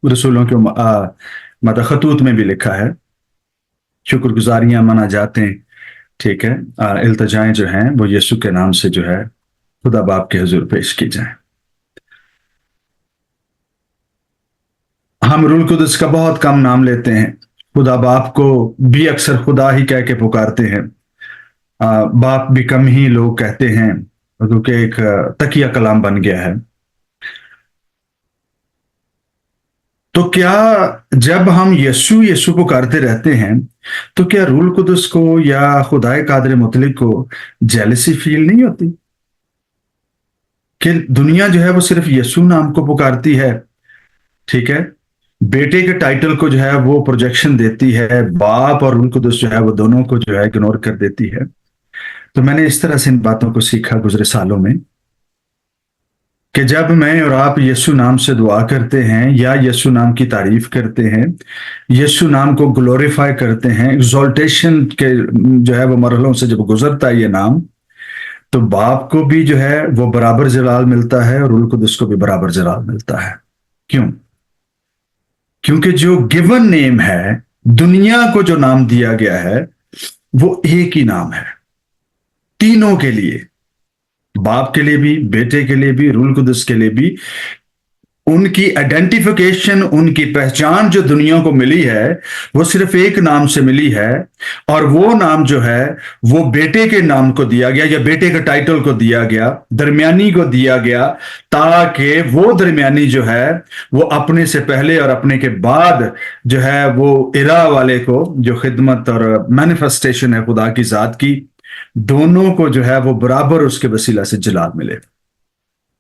रसूलों के मतलब खतूत में भी लिखा है शुक्रगुजारियां मना जाते हैं, ठीक है, इल्तिजाएं जो हैं वो यीशु के नाम से जो है खुदा बाप के हुजूर पेश की जाए। हम रूह कुदस का बहुत कम नाम लेते हैं, खुदा बाप को भी अक्सर खुदा ही कह के पुकारते हैं, बाप भी कम ही लोग कहते हैं क्योंकि एक तकिया कलाम बन गया है। तो क्या जब हम यीशु यीशु पुकारते रहते हैं तो क्या रूह कुदस को या खुदाए कादिर मुतलिक को जेलसी फील नहीं होती कि दुनिया जो है वो सिर्फ यीशु नाम को पुकारती है, ठीक है, बेटे के टाइटल को जो है वो प्रोजेक्शन देती है, बाप और रूह कुदस जो है वो दोनों को जो है इग्नोर कर देती है। तो मैंने इस तरह से इन बातों को सीखा गुजरे सालों में कि जब मैं और आप यीशु नाम से दुआ करते हैं या यीशु नाम की तारीफ करते हैं, यीशु नाम को ग्लोरीफाई करते हैं, एग्जॉल्टेशन के जो है वो मरहलों से जब गुजरता है ये नाम, तो बाप को भी जो है वो बराबर जलाल मिलता है और रूह कुदस को भी बराबर जलाल मिलता है। क्यों? क्योंकि जो गिवन नेम है, दुनिया को जो नाम दिया गया है, वो एक ही नाम है तीनों के लिए, बाप के लिए भी, बेटे के लिए भी, रूह कुदस के लिए भी। उनकी आइडेंटिफिकेशन, उनकी पहचान जो दुनिया को मिली है वो सिर्फ एक नाम से मिली है, और वो नाम जो है वो बेटे के नाम को दिया गया या बेटे के टाइटल को दिया गया, दरमियानी को दिया गया, ताकि वो दरमियानी जो है वो अपने से पहले और अपने के बाद जो है वो इला वाले को, जो खिदमत और मैनिफेस्टेशन है खुदा की जात की, दोनों को जो है वो बराबर उसके वसीला से जलाल मिले,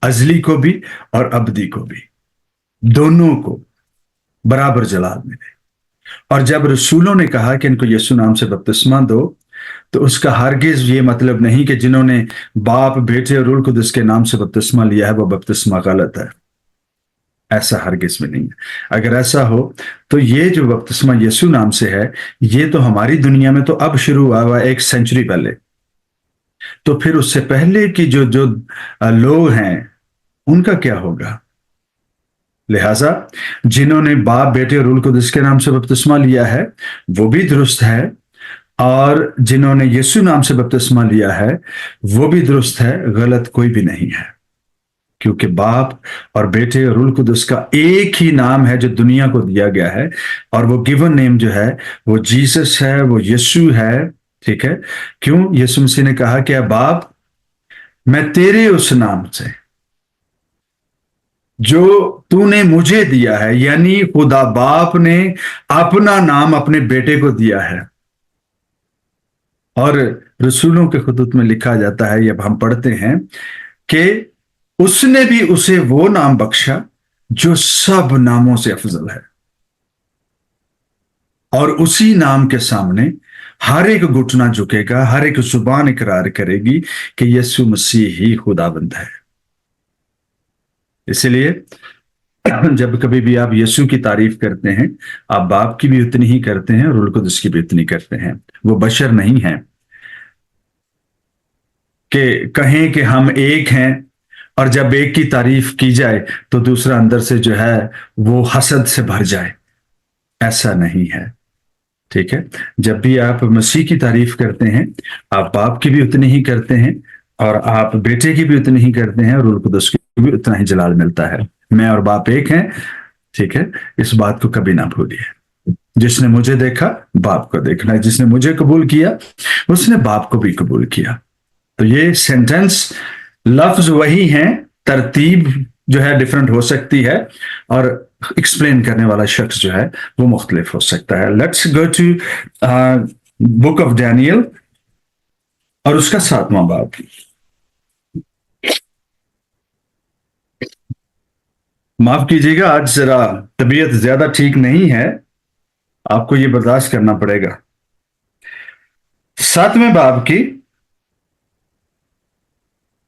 अजली को भी और अबदी को भी, दोनों को बराबर जलाल मिले। और जब रसूलों ने कहा कि इनको यीशु नाम से बपतिस्मा दो, तो उसका हरगिज ये मतलब नहीं कि जिन्होंने बाप, बेटे और रूह कुदस के नाम से बपतिस्मा लिया है वो बपतिस्मा गलत है। ऐसा हरगिज में नहीं है। अगर ऐसा हो तो ये जो बपतिस्मा यीशु नाम से है, ये तो हमारी दुनिया में तो अब शुरू हुआ हुआ 1 सेंचुरी पहले, तो फिर उससे पहले की जो जो लोग हैं उनका क्या होगा? लिहाजा जिन्होंने बाप, बेटे और रूह कुदस के नाम से बपतिस्मा लिया है वो भी दुरुस्त है, और जिन्होंने यीशु नाम से बपतिस्मा लिया है वो भी दुरुस्त है, गलत कोई भी नहीं है। क्योंकि बाप और बेटे और रूह कुदस का एक ही नाम है जो दुनिया को दिया गया है, और वो गिवन नेम जो है वो जीसस है, वो यीशु है। ठीक है? क्यों? यीशु मसीह ने कहा कि बाप, मैं तेरे उस नाम से जो तूने मुझे दिया है, यानी खुदा बाप ने अपना नाम अपने बेटे को दिया है। और रसूलों के खुतूत में लिखा जाता है, जब हम पढ़ते हैं कि उसने भी उसे वो नाम बख्शा जो सब नामों से अफजल है, और उसी नाम के सामने हर एक घुटना झुकेगा, हर एक जुबान इकरार करेगी कि यीशु मसीह ही खुदाबंद है। इसलिए जब कभी भी आप यीशु की तारीफ करते हैं, आप बाप की भी उतनी ही करते हैं और रूह कुदस की भी उतनी करते हैं। वो बशर नहीं है कि कहें कि हम एक हैं, और जब एक की तारीफ की जाए तो दूसरा अंदर से जो है वो हसद से भर जाए। ऐसा नहीं है। ठीक है? जब भी आप मसीह की तारीफ करते हैं, आप बाप की भी उतनी ही करते हैं, और आप बेटे की भी उतनी ही करते हैं, और रूह कुदस की भी उतना ही जलाल मिलता है। मैं और बाप एक हैं। ठीक है? इस बात को कभी ना भूलिए। जिसने मुझे देखा बाप को देखना है, जिसने मुझे कबूल किया उसने बाप को भी कबूल किया। तो ये सेंटेंस, लफ्ज वही हैं, तरतीब जो है डिफरेंट हो सकती है, और एक्सप्लेन करने वाला शख्स जो है वो मुख्तलिफ हो सकता है। Let's go to book of Daniel और उसका 7वां बाब। माफ कीजिएगा, आज जरा तबीयत ज्यादा ठीक नहीं है, आपको ये बर्दाश्त करना पड़ेगा। 7वें बाब की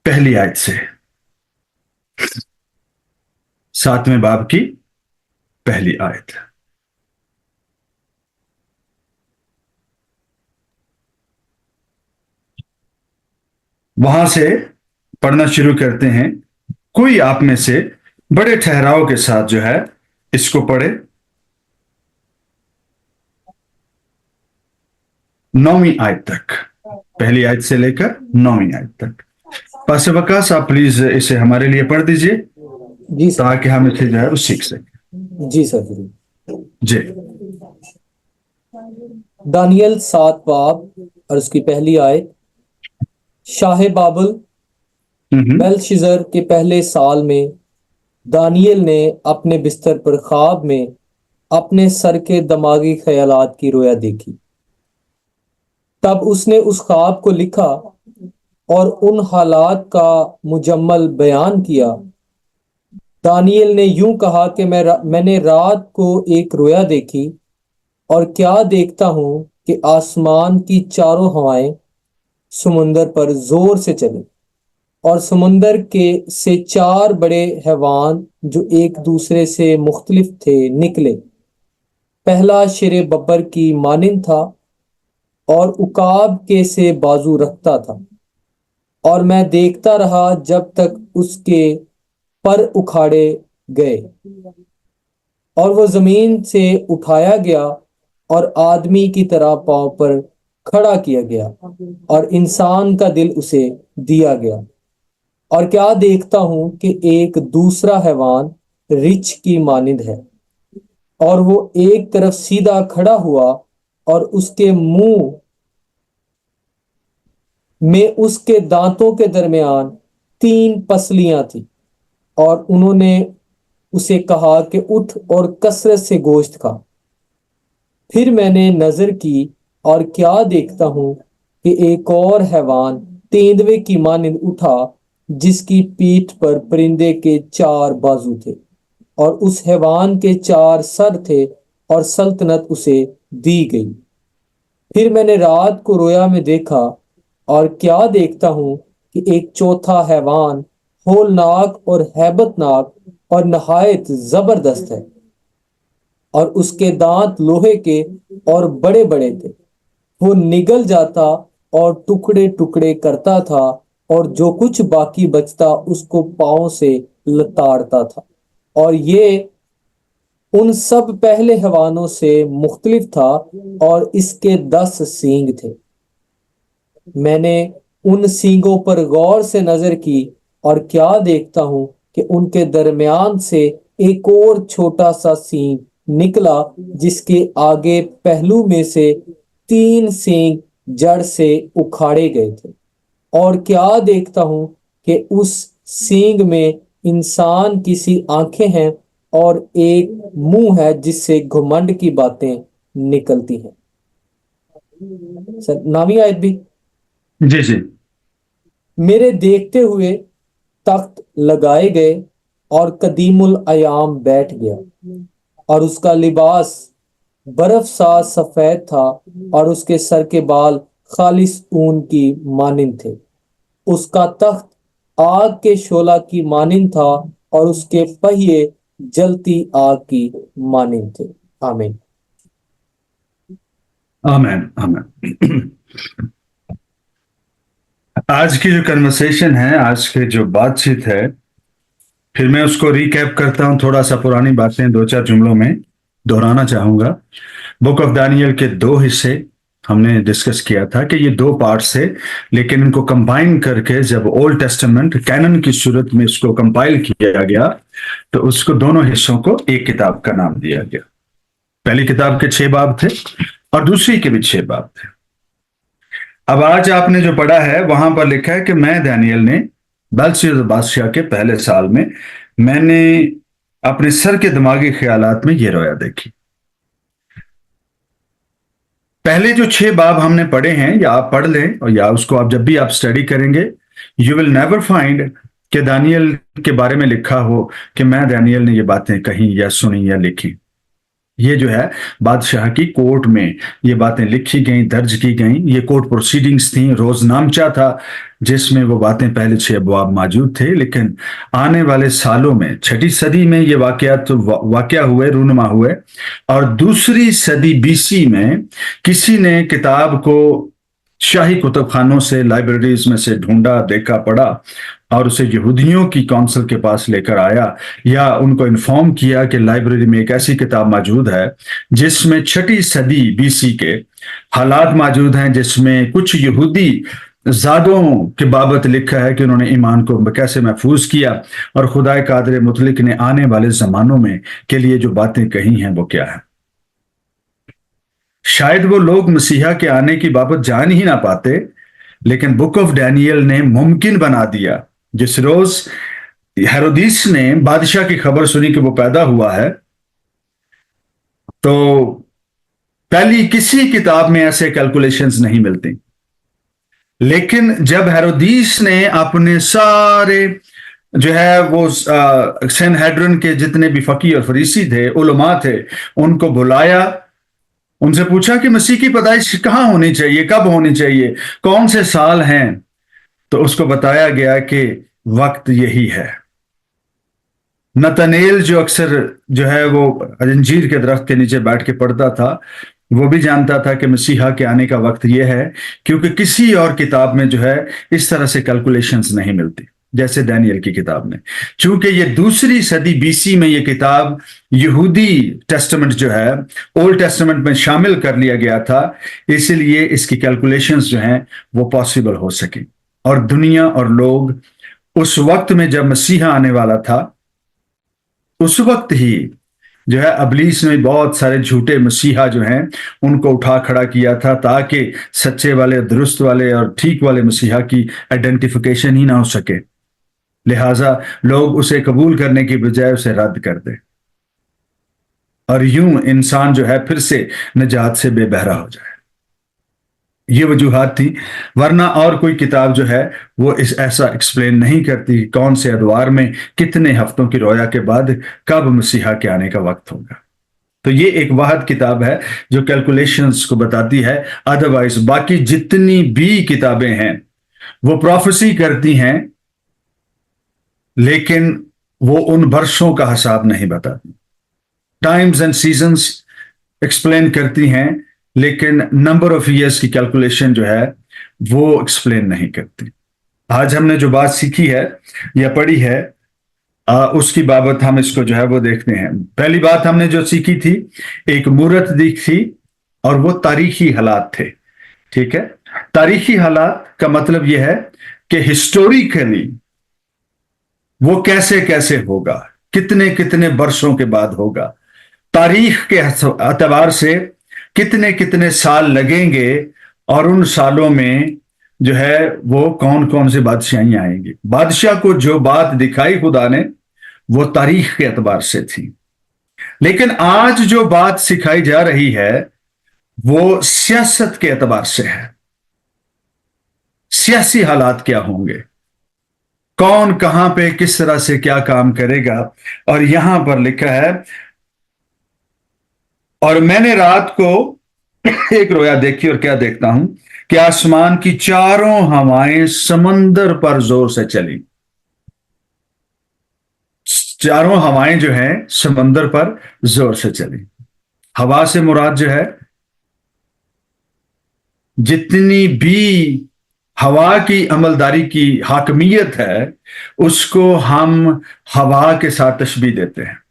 पहली आयत से, 7वें बाब की पहली आयत। वहां से पढ़ना शुरू करते हैं। कोई आप में से बड़े ठहराव के साथ जो है इसको पढ़े। 9वीं आयत तक, पहली आयत से लेकर 9वीं आयत तक। पास्टर वकास, आप प्लीज इसे हमारे लिए पढ़ दीजिए जी सर। ताकि हम इसे जो है वो सीख सकें। जी सर, जरूर। जी। दानियल 7 बाब और उसकी पहली आयत। शाह बाबुल बेलशिज़र के पहले साल में दानियल ने अपने बिस्तर पर ख्वाब में अपने सर के दिमागी ख्यालात की रोया देखी। तब उसने उस ख्वाब को लिखा और उन हालात का मुजम्मल बयान किया। दानियल ने यूं कहा कि मैंने रात को एक रोया देखी, और क्या देखता हूं कि आसमान की चारों हवाएं समुंदर पर जोर से चले और समुंदर के से 4 बड़े हैवान जो एक दूसरे से मुख्तलिफ थे निकले। पहला शेर बब्बर की मानिंद था और उकाब के से बाजू रखता था, और मैं देखता रहा जब तक उसके पर उखाड़े गए और वो जमीन से उठाया गया और आदमी की तरह पांव पर खड़ा किया गया और इंसान का दिल उसे दिया गया। और क्या देखता हूं कि एक दूसरा हैवान रिछ की मानिंद है, और वो एक तरफ सीधा खड़ा हुआ और उसके मुंह में उसके दांतों के दरमियान 3 पसलियां थी, और उन्होंने उसे कहा कि उठ और कसरत से गोश्त खा। फिर मैंने नजर की और क्या देखता हूं कि एक और हैवान तेंदुए की मानिंद उठा, जिसकी पीठ पर परिंदे के 4 बाजू थे, और उस हैवान के 4 सर थे और सल्तनत उसे दी गई। फिर मैंने रात को रोया में देखा और क्या देखता हूं कि एक चौथा हैवान होलनाक और हैबतनाक और नहायत जबरदस्त है, और उसके दांत लोहे के और बड़े बड़े थे। वो निगल जाता और टुकड़े टुकड़े करता था, और जो कुछ बाकी बचता उसको पांव से लताड़ता था। और ये उन सब पहले हैवानों से मुख्तलिफ था, और इसके 10 सींग थे। मैंने उन सींगों पर गौर से नजर की और क्या देखता हूं कि उनके दरमियान से एक और छोटा सा सींग निकला, जिसके आगे पहलू में से 3 सींग जड़ से उखाड़े गए थे। और क्या देखता हूं कि उस सींग में इंसान की सी आंखें हैं और एक मुंह है जिससे घमंड की बातें निकलती हैं। सर, नामी आयत भी। जी जी। मेरे देखते हुए तख्त लगाए गए और कदीमुल अयाम बैठ गया, और उसका लिबास बर्फ सा सफेद था, और उसके सर के बाल खालिस ऊन की मानिंद थे। उसका तख्त आग के शोला की मानिंद था, और उसके पहिए जलती आग की मानिंद थे। आमीन। आमेन आमेन। आज की जो कन्वर्सेशन है, आज की जो बातचीत है, फिर मैं उसको रिकैप करता हूं, थोड़ा सा पुरानी बातें 2-4 जुमलों में दोहराना चाहूंगा। बुक ऑफ दानियल के 2 हिस्से हमने डिस्कस किया था कि ये 2 पार्ट्स थे, लेकिन इनको कंबाइन करके जब ओल्ड टेस्टामेंट कैनन की सूरत में इसको कंपाइल किया गया, तो उसको दोनों हिस्सों को एक किताब का नाम दिया गया। पहली किताब के 6 बाब थे और दूसरी के भी 6 बाब थे। अब आज आपने जो पढ़ा है वहां पर लिखा है कि मैं दानियल ने बेलशस्सर बादशाह के पहले साल में मैंने अपने सर के दिमागी ख्यालात में ये रोया देखी। पहले जो 6 बाब हमने पढ़े हैं, या आप पढ़ लें और या उसको आप जब भी आप स्टडी करेंगे, यू विल नेवर फाइंड कि दानियल के बारे में लिखा हो कि मैं दानियल ने ये बातें कही या सुनी या लिखी। ये जो है बादशाह की कोर्ट में ये बातें लिखी गई, दर्ज की गई। ये कोर्ट प्रोसीडिंग्स थी, रोजनामचा था जिसमें वो बातें पहले 6 अबवाब मौजूद थे। लेकिन आने वाले सालों में 6ठी सदी में ये वाकया हुए, रूनुमा हुए, और दूसरी सदी BC में किसी ने किताब को शाही कुतुबखानों से, लाइब्रेरीज में से ढूंढा, देखा, पढ़ा, और उसे यहूदियों की काउंसिल के पास लेकर आया, या उनको इन्फॉर्म किया कि लाइब्रेरी में एक ऐसी किताब मौजूद है जिसमें 6ठी सदी BC के हालात मौजूद हैं, जिसमें कुछ यहूदी ज़ादों के बाबत लिखा है कि उन्होंने ईमान को कैसे महफूज किया, और खुदा कादिर मुतलक ने आने वाले जमानों में के लिए जो बातें कही हैं वो क्या है। शायद वो लोग मसीहा के आने की बाबत जान ही ना पाते, लेकिन बुक ऑफ डैनियल ने मुमकिन बना दिया। जिस रोज हेरोदिस ने बादशाह की खबर सुनी कि वो पैदा हुआ है, तो पहली किसी किताब में ऐसे कैलकुलेशंस नहीं मिलती। लेकिन जब हेरोदिस ने अपने सारे जो है वो सनहेड्रिन के जितने भी फकीह और फरीसी थे, उलमा थे, उनको बुलाया उनसे पूछा कि मसीह की पैदाइश कहाँ होनी चाहिए, कब होनी चाहिए, कौन से साल हैं। तो उसको बताया गया कि वक्त यही है। नतनेल जो अक्सर जो है वो अंजीर के दरख्त के नीचे बैठ के पढ़ता था, वो भी जानता था कि मसीहा के आने का वक्त ये है, क्योंकि किसी और किताब में जो है इस तरह से कैलकुलेशंस नहीं मिलती जैसे दानियल की किताब में। चूंकि ये दूसरी सदी बीसी में ये किताब यहूदी टेस्टामेंट जो है ओल्ड टेस्टामेंट में शामिल कर लिया गया था, इसलिए इसकी कैलकुलेशंस जो हैं वो पॉसिबल हो सकी। और दुनिया और लोग उस वक्त में जब मसीहा आने वाला था, उस वक्त ही जो है अबलीस ने बहुत सारे झूठे मसीहा जो हैं उनको उठा खड़ा किया था, ताकि सच्चे वाले, दुरुस्त वाले और ठीक वाले मसीहा की आइडेंटिफिकेशन ही ना हो सके। लिहाजा लोग उसे कबूल करने की बजाय उसे रद्द कर दे, और यूं इंसान जो है फिर से निजात से बेबहरा हो जाए। ये वजूहात थी, वरना और कोई किताब जो है वो इस ऐसा एक्सप्लेन नहीं करती कौन से अदवार में कितने हफ्तों की रोया के बाद कब मसीहा के आने का वक्त होगा। तो ये एक वाहिद किताब है जो कैलकुलेशंस को बताती है। अदरवाइज बाकी जितनी भी किताबें हैं वो प्रोफेसी करती हैं, लेकिन वो उन वर्षों का हिसाब नहीं बताती। टाइम्स एंड सीजन्स एक्सप्लेन करती हैं, लेकिन नंबर ऑफ ईयर्स की कैलकुलेशन जो है वो एक्सप्लेन नहीं करती। आज हमने जो बात सीखी है या पढ़ी है, उसकी बाबत हम इसको जो है वो देखते हैं। पहली बात हमने जो सीखी थी, एक मूरत दिखी और वो तारीखी हालात थे। ठीक है, तारीखी हालात का मतलब यह है कि हिस्टोरिकली वो कैसे कैसे होगा, कितने कितने वर्षों के बाद होगा, तारीख के एतबार से कितने कितने साल लगेंगे, और उन सालों में जो है वो कौन कौन से बादशाही आएंगी। बादशाह को जो बात दिखाई खुदा ने वो तारीख के एतबार से थी, लेकिन आज जो बात सिखाई जा रही है वो सियासत के एतबार से है। सियासी हालात क्या होंगे, कौन कहां पे किस तरह से क्या काम करेगा। और यहां पर लिखा है, और मैंने रात को एक रोया देखी और क्या देखता हूं कि आसमान की चारों हवाएं समंदर पर जोर से चली। चारों हवाएं जो हैं समंदर पर जोर से चली। हवा से मुराद जो है जितनी भी हवा की अमलदारी की हाकमियत है उसको हम हवा के साथ तशबीह देते हैं।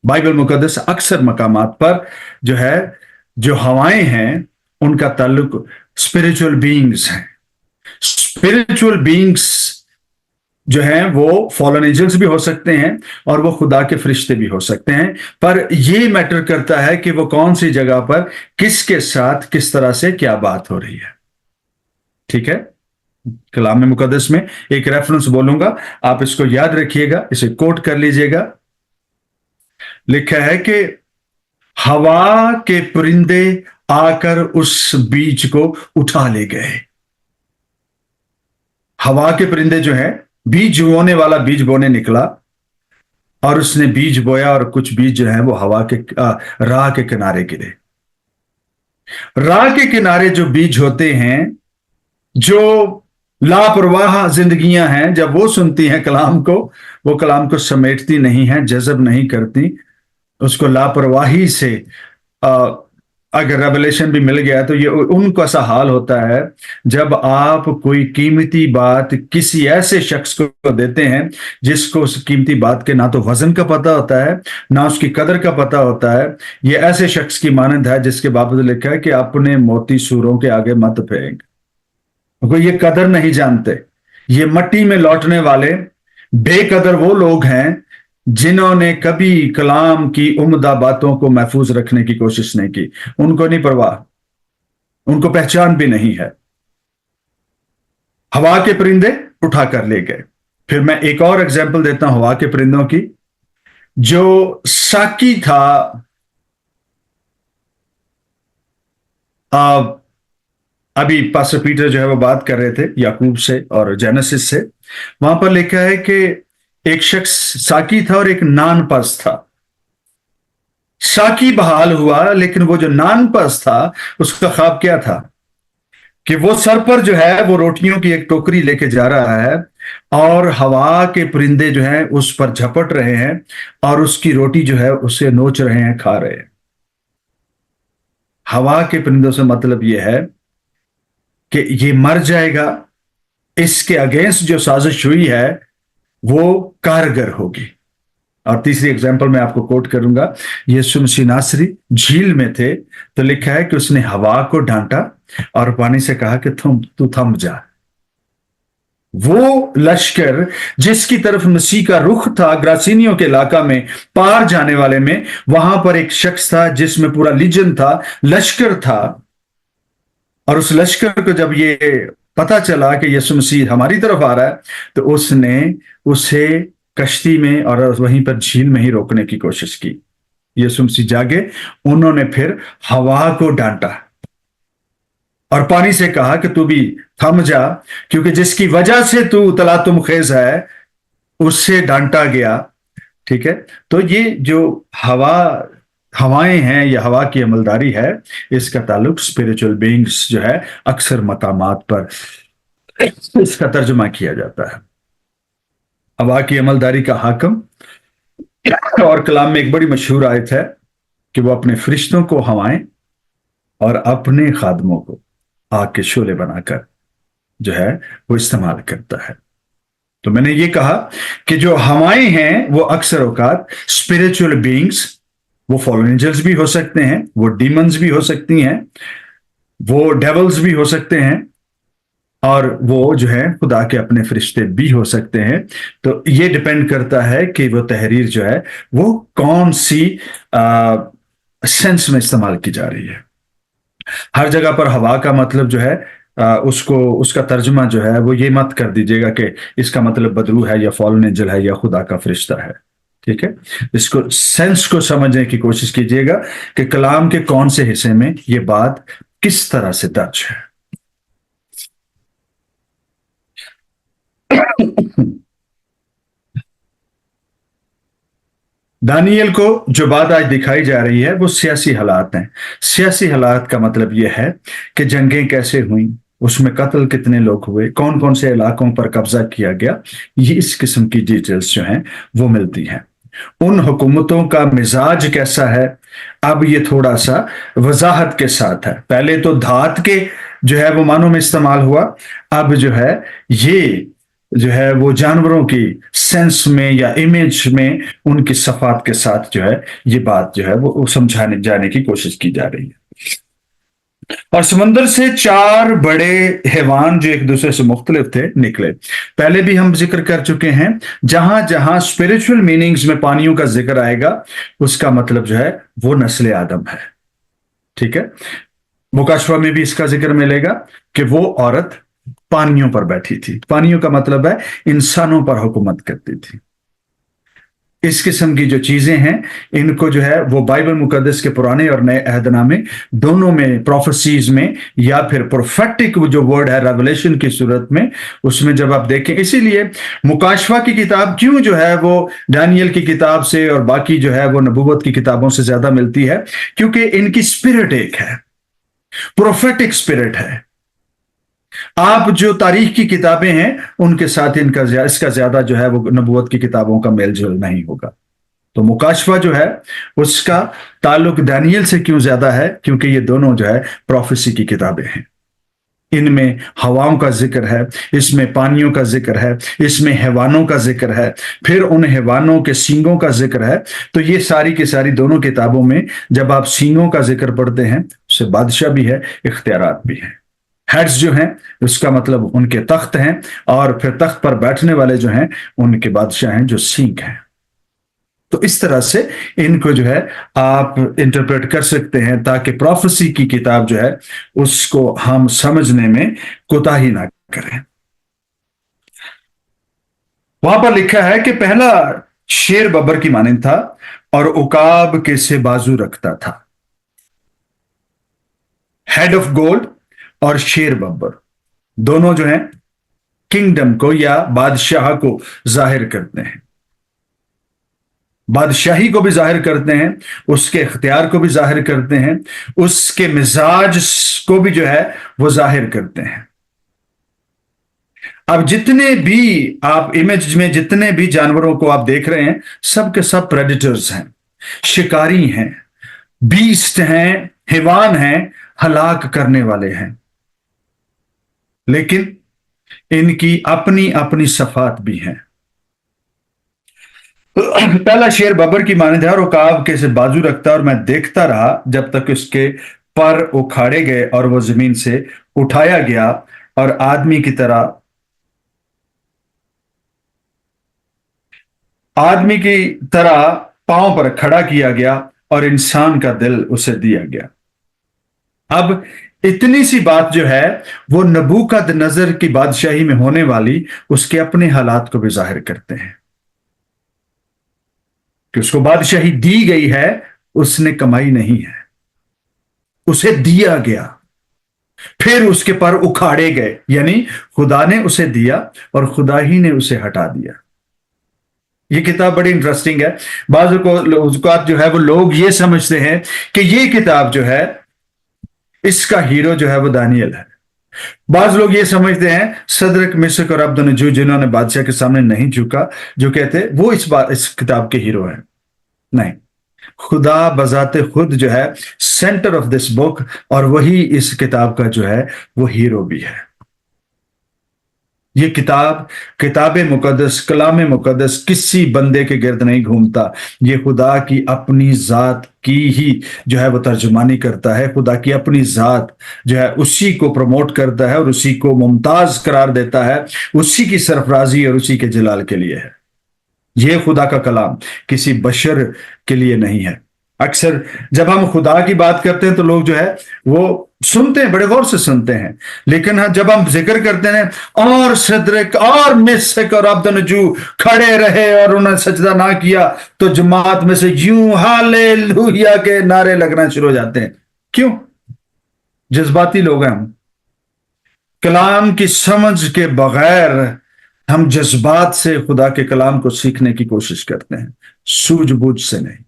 बाइबल मुकद्दस अक्सर मकामात पर जो है जो हवाएं हैं उनका ताल्लुक स्पिरिचुअल बीइंग्स हैं। स्पिरिचुअल बीइंग्स जो हैं वो फॉलन एंजल्स भी हो सकते हैं और वो खुदा के फरिश्ते भी हो सकते हैं, पर ये मैटर करता है कि वो कौन सी जगह पर किसके साथ किस तरह से क्या बात हो रही है। ठीक है, कलाम मुकद्दस में एक रेफरेंस बोलूंगा, आप इसको याद रखिएगा, इसे कोट कर लीजिएगा। लिखा है कि हवा के परिंदे आकर उस बीज को उठा ले गए। हवा के परिंदे जो है, बीज बोने वाला बीज बोने निकला और उसने बीज बोया और कुछ बीज जो है वो हवा के राह के किनारे गिरे। राह के किनारे जो बीज होते हैं, जो लापरवाह जिंदगियां हैं, जब वो सुनती हैं कलाम को, वो कलाम को समेटती नहीं है, जज़ब नहीं करती, उसको लापरवाही से अगर रेवलेशन भी मिल गया तो ये उनका सा हाल होता है जब आप कोई कीमती बात किसी ऐसे शख्स को देते हैं जिसको उस कीमती बात के ना तो वजन का पता होता है ना उसकी कदर का पता होता है। ये ऐसे शख्स की मानंद है जिसके बाबत लिखा है कि अपने मोती सूरों के आगे मत फेंक। कोई ये कदर नहीं जानते। ये मट्टी में लौटने वाले बेकदर वो लोग हैं जिन्होंने कभी कलाम की उम्दा बातों को महफूज रखने की कोशिश नहीं की। उनको नहीं परवाह, उनको पहचान भी नहीं है। हवा के परिंदे उठा कर ले गए। फिर मैं एक और एग्जांपल देता हूं हवा के परिंदों की। जो साकी था, अभी पास्टर पीटर जो है वो बात कर रहे थे याकूब से और जेनेसिस से, वहां पर लिखा है कि एक शख्स साकी था और एक नान पर्स था। साकी बहाल हुआ, लेकिन वो जो नानपस था उसका ख्वाब क्या था कि वो सर पर जो है वो रोटियों की एक टोकरी लेके जा रहा है और हवा के परिंदे जो हैं उस पर झपट रहे हैं और उसकी रोटी जो है उसे नोच रहे हैं, खा रहे हैं। हवा के परिंदों से मतलब ये है कि ये मर जाएगा, इसके अगेंस्ट जो साजिश हुई है वो कारगर होगी। और तीसरी एग्जांपल मैं आपको कोट करूंगा, यीशु मसीह नासरी झील में थे तो लिखा है कि उसने हवा को डांटा और पानी से कहा कि तू थम जा। वो लश्कर जिसकी तरफ मसीह का रुख था, ग्रासीनियों के इलाका में पार जाने वाले में, वहां पर एक शख्स था जिसमें पूरा लीजन था, लश्कर था। और उस लश्कर को जब ये पता चला कि यीशु मसीह हमारी तरफ आ रहा है तो उसने उसे कश्ती में और वहीं पर झील में ही रोकने की कोशिश की। यीशु मसीह जागे, उन्होंने फिर हवा को डांटा और पानी से कहा कि तू भी थम जा, क्योंकि जिसकी वजह से तू तलातुम खेज है उससे डांटा गया। ठीक है, तो ये जो हवाएं हैं या हवा की अमलदारी है, इसका ताल्लुक स्पिरिचुअल बीइंग्स जो है अक्सर मकामात पर इसका तर्जुमा किया जाता है। हवा की अमलदारी का हाकम, और कलाम में एक बड़ी मशहूर आयत है कि वो अपने फरिश्तों को हवाएं और अपने खादमों को आग के शोले बनाकर जो है वो इस्तेमाल करता है। तो मैंने ये कहा कि जो हवाएं हैं वो अक्सर औकात स्पिरिचुअल बीइंग्स, वो फॉलन एंजल्स भी हो सकते हैं, वो डीमंस भी हो सकती हैं, वो डेवल्स भी हो सकते हैं, और वो जो है खुदा के अपने फरिश्ते भी हो सकते हैं। तो ये डिपेंड करता है कि वो तहरीर जो है वो कौन सी सेंस में इस्तेमाल की जा रही है। हर जगह पर हवा का मतलब जो है उसका तर्जुमा जो है वो ये मत कर दीजिएगा कि इसका मतलब बदरू है या फॉलन एंजल है या खुदा का फरिश्ता है। ठीक है, इसको सेंस को समझने की कोशिश कीजिएगा कि कलाम के कौन से हिस्से में ये बात किस तरह से दर्ज है। दानियल को जो बात आज दिखाई जा रही है वो सियासी हालात हैं। सियासी हालात का मतलब यह है कि जंगें कैसे हुई, उसमें कत्ल कितने लोग हुए, कौन कौन से इलाकों पर कब्जा किया गया, ये इस किस्म की डिटेल्स जो हैं वो मिलती हैं। उन हुकूमतों का मिजाज कैसा है, अब ये थोड़ा सा वजाहत के साथ है। पहले तो धात के जो है वो मानों में इस्तेमाल हुआ, अब जो है ये जो है वो जानवरों की सेंस में या इमेज में उनकी सफात के साथ जो है ये बात जो है वो समझाने जाने की कोशिश की जा रही है। और समंदर से 4 बड़े हैवान जो एक दूसरे से मुख्तलिफ थे निकले। पहले भी हम जिक्र कर चुके हैं, जहां जहां स्पिरिचुअल मीनिंग्स में पानियों का जिक्र आएगा उसका मतलब जो है वो नस्ल आदम है। ठीक है, मुकाशवा में भी इसका जिक्र मिलेगा कि वो औरत पानियों पर बैठी थी। पानियों का मतलब है इंसानों पर हुकूमत करती थी। इस किस्म की जो चीजें हैं इनको जो है वो बाइबल मुकद्दस के पुराने और नए अहदनामे दोनों में, प्रोफेसीज में या फिर प्रोफेटिक जो वर्ड है रेवलेशन की सूरत में, उसमें जब आप देखें, इसीलिए मुकाशवा की किताब क्यों जो है वो दानियल की किताब से और बाकी जो है वो नबूवत की किताबों से ज्यादा मिलती है, क्योंकि इनकी स्पिरिट एक है, प्रोफेटिक स्पिरिट है। आप जो तारीख की किताबें हैं उनके साथ इसका ज्यादा जो है वो नबूवत की किताबों का मेलजोल नहीं होगा। तो मुकाशवा जो है उसका ताल्लुक दानियल से क्यों ज्यादा है, क्योंकि ये दोनों जो है प्रोफेसी की किताबें हैं। इनमें हवाओं का जिक्र है, इसमें पानियों का जिक्र है, इसमें हैवानों का जिक्र है, फिर उन हैवानों के सींगों का जिक्र है। तो ये सारी की सारी दोनों किताबों में जब आप सींगों का जिक्र पढ़ते हैं उससे बादशाह भी है, इख्तियारात भी है। हेड्स जो हैं उसका मतलब उनके तख्त हैं, और फिर तख्त पर बैठने वाले जो हैं उनके बादशाह हैं जो सींग हैं। तो इस तरह से इनको जो है आप इंटरप्रेट कर सकते हैं ताकि प्रोफेसी की किताब जो है उसको हम समझने में कोताही ना करें। वहां पर लिखा है कि पहला शेर बब्बर की मानंद था और उकाब के से बाजू रखता था। हेड ऑफ गोल्ड और शेर बब्बर दोनों जो हैं किंगडम को या बादशाह को जाहिर करते हैं। बादशाही को भी जाहिर करते हैं, उसके इख्तियार को भी जाहिर करते हैं, उसके मिजाज को भी जो है वो जाहिर करते हैं। अब जितने भी आप इमेज में जितने भी जानवरों को आप देख रहे हैं, सब के सब प्रेडिटर्स हैं, शिकारी हैं, बीस्ट हैं, हैवान हैं, हलाक करने वाले हैं, लेकिन इनकी अपनी अपनी सफात भी हैं। पहला शेर बबर की मानद है और उकाब के से बाजू रखता, और मैं देखता रहा जब तक उसके पर उखाड़े गए और वो जमीन से उठाया गया और आदमी की तरह पांव पर खड़ा किया गया और इंसान का दिल उसे दिया गया। अब इतनी सी बात जो है वो नबूकदनजर की बादशाही में होने वाली उसके अपने हालात को भी जाहिर करते हैं कि उसको बादशाही दी गई है, उसने कमाई नहीं है, उसे दिया गया, फिर उसके पर उखाड़े गए, यानी खुदा ने उसे दिया और खुदा ही ने उसे हटा दिया। ये किताब बड़ी इंटरेस्टिंग है। बाज़ औक़ात जो है वो लोग ये समझते हैं कि ये किताब जो है इसका हीरो जो है वो दानियल है। बाज लोग ये समझते हैं सदरक मिशक और अब्दुन्नजू जिन्होंने बादशाह के सामने नहीं झुका, जो कहते वो इस किताब के हीरो हैं। नहीं, खुदा बजाते खुद जो है सेंटर ऑफ दिस बुक, और वही इस किताब का जो है वो हीरो भी है। ये किताब मुकद्दस, कलाम मुकद्दस किसी बंदे के गिर्द नहीं घूमता, ये खुदा की अपनी जात की ही जो है वो तर्जुमानी करता है, खुदा की अपनी जात जो है उसी को प्रमोट करता है और उसी को मुमताज करार देता है, उसी की सरफराजी और उसी के जलाल के लिए है। ये खुदा का कलाम किसी बशर के लिए नहीं है। अक्सर जब हम खुदा की बात करते हैं तो लोग जो है वो सुनते हैं, बड़े गौर से सुनते हैं, लेकिन हाँ जब हम जिक्र करते हैं और सदरक और मिशक और अब्दुन्नजू खड़े रहे और उन्होंने सजदा ना किया, तो जमात में से यूं हालेलुया के नारे लगना शुरू हो जाते हैं। क्यों? जज्बाती लोग हैं हम। कलाम की समझ के बगैर हम जज्बात से खुदा के कलाम को सीखने की कोशिश करते हैं, सूझबूझ से नहीं।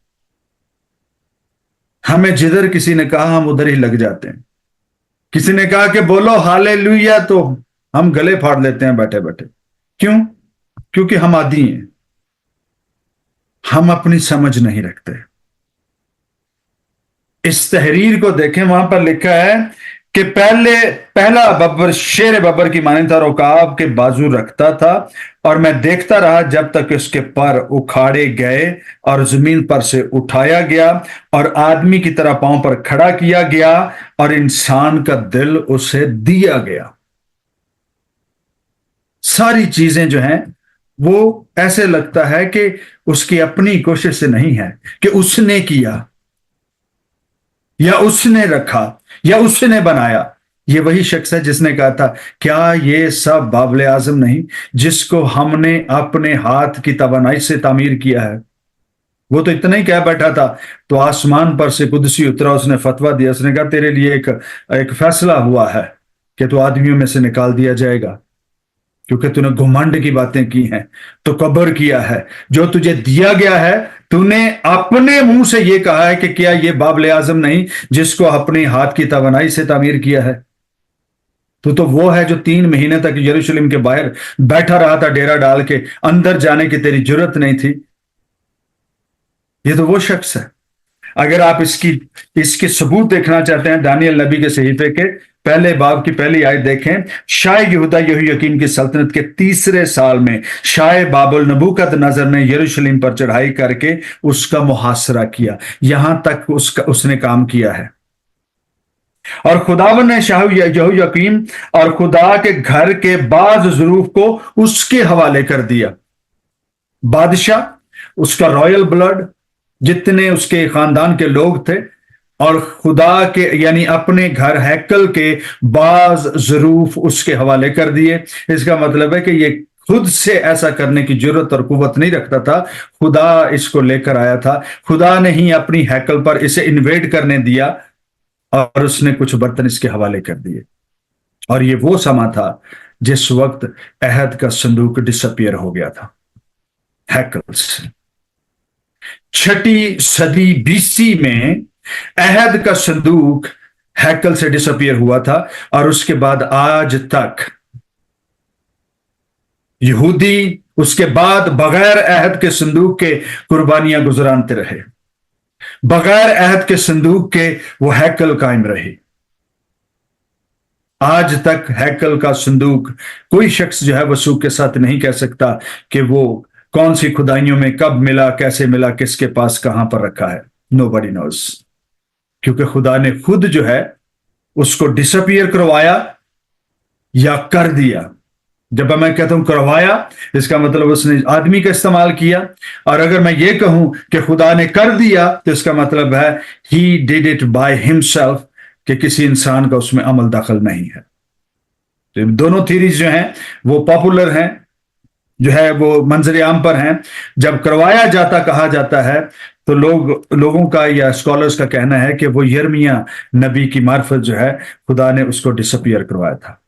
हमें जिधर किसी ने कहा हम उधर ही लग जाते हैं। किसी ने कहा कि बोलो हालेलुया, तो हम गले फाड़ लेते हैं बैठे बैठे। क्यों? क्योंकि हम आदी हैं, हम अपनी समझ नहीं रखते। इस तहरीर को देखें, वहां पर लिखा है कि पहला बब्बर शेर बब्बर की माने था, रुकाब के बाजू रखता था, और मैं देखता रहा जब तक उसके पर उखाड़े गए और जमीन पर से उठाया गया और आदमी की तरह पांव पर खड़ा किया गया और इंसान का दिल उसे दिया गया। सारी चीजें जो हैं वो ऐसे लगता है कि उसकी अपनी कोशिश से नहीं है, कि उसने किया या उसने रखा या उसने बनाया। ये वही शख्स है जिसने कहा था, क्या ये सब बाबले आजम नहीं जिसको हमने अपने हाथ की तवानाई से तामीर किया है? वो तो इतना ही कह बैठा था, तो आसमान पर से कुदसी उतरा, उसने फतवा दिया, उसने कहा तेरे लिए एक फैसला हुआ है कि तू आदमियों में से निकाल दिया जाएगा, क्योंकि तूने घुमंड की बातें की हैं, तो कब्र किया है। जो तुझे दिया गया है, तूने अपने मुंह से यह कहा है कि क्या ये बाबले आजम नहीं जिसको अपने हाथ की तवानाई से तामीर किया है? तो वो है जो 3 महीने तक यरूशलेम के बाहर बैठा रहा था डेरा डाल के, अंदर जाने की तेरी जरूरत नहीं थी। ये तो वो शख्स है। अगर आप इसके सबूत देखना चाहते हैं, दानियल नबी के सहीफे के पहले बाब की पहली आयत देखें। शाह यहूदा यहोयाकीम की सल्तनत के 3रे साल में शाह बाबुल नबूकदनजर ने यरूशलेम पर चढ़ाई करके उसका मुहासरा किया। यहां तक उसने काम किया है, और खुदावन ने शाह यहोयाकीम और खुदा के घर के बाज ज़रूफ को उसके हवाले कर दिया। बादशाह, उसका रॉयल ब्लड, जितने उसके खानदान के लोग थे, और खुदा के यानी अपने घर हैकल के बाज ज़रूफ उसके हवाले कर दिए। इसका मतलब है कि ये खुद से ऐसा करने की जरूरत और कुव्वत नहीं रखता था, खुदा इसको लेकर आया था। खुदा ने ही अपनी हैकल पर इसे इन्वेड करने दिया और उसने कुछ बर्तन इसके हवाले कर दिए। और ये वो समा था जिस वक्त अहद का संदूक डिसअपियर हो गया था हैकल से। छठी सदी बीसी में अहद का संदूक हैकल से डिसअपियर हुआ था, और उसके बाद आज तक यहूदी उसके बाद बगैर अहद के संदूक के कुर्बानियां गुजरानते रहे, बगैर अहद के संदूक के वो हैकल कायम रहे। आज तक हैकल का संदूक कोई शख्स जो है वसूख के साथ नहीं कह सकता कि वो कौन सी खुदाइयों में कब मिला, कैसे मिला, किसके पास कहां पर रखा है। नोबडी नोज, क्योंकि खुदा ने खुद जो है उसको डिसअपियर करवाया या कर दिया। जब मैं कहता हूं करवाया, इसका मतलब उसने आदमी का इस्तेमाल किया, और अगर मैं ये कहूं कि खुदा ने कर दिया तो इसका मतलब है he did it by himself, कि किसी इंसान का उसमें अमल दखल नहीं है। तो दोनों थीरीज जो हैं वो पॉपुलर हैं, जो है वो मंजर आम पर हैं। जब करवाया जाता कहा जाता है तो लोगों का या स्कॉलर्स का कहना है कि वो यिर्मयाह नबी की मार्फत जो है खुदा ने उसको डिसअपियर करवाया था।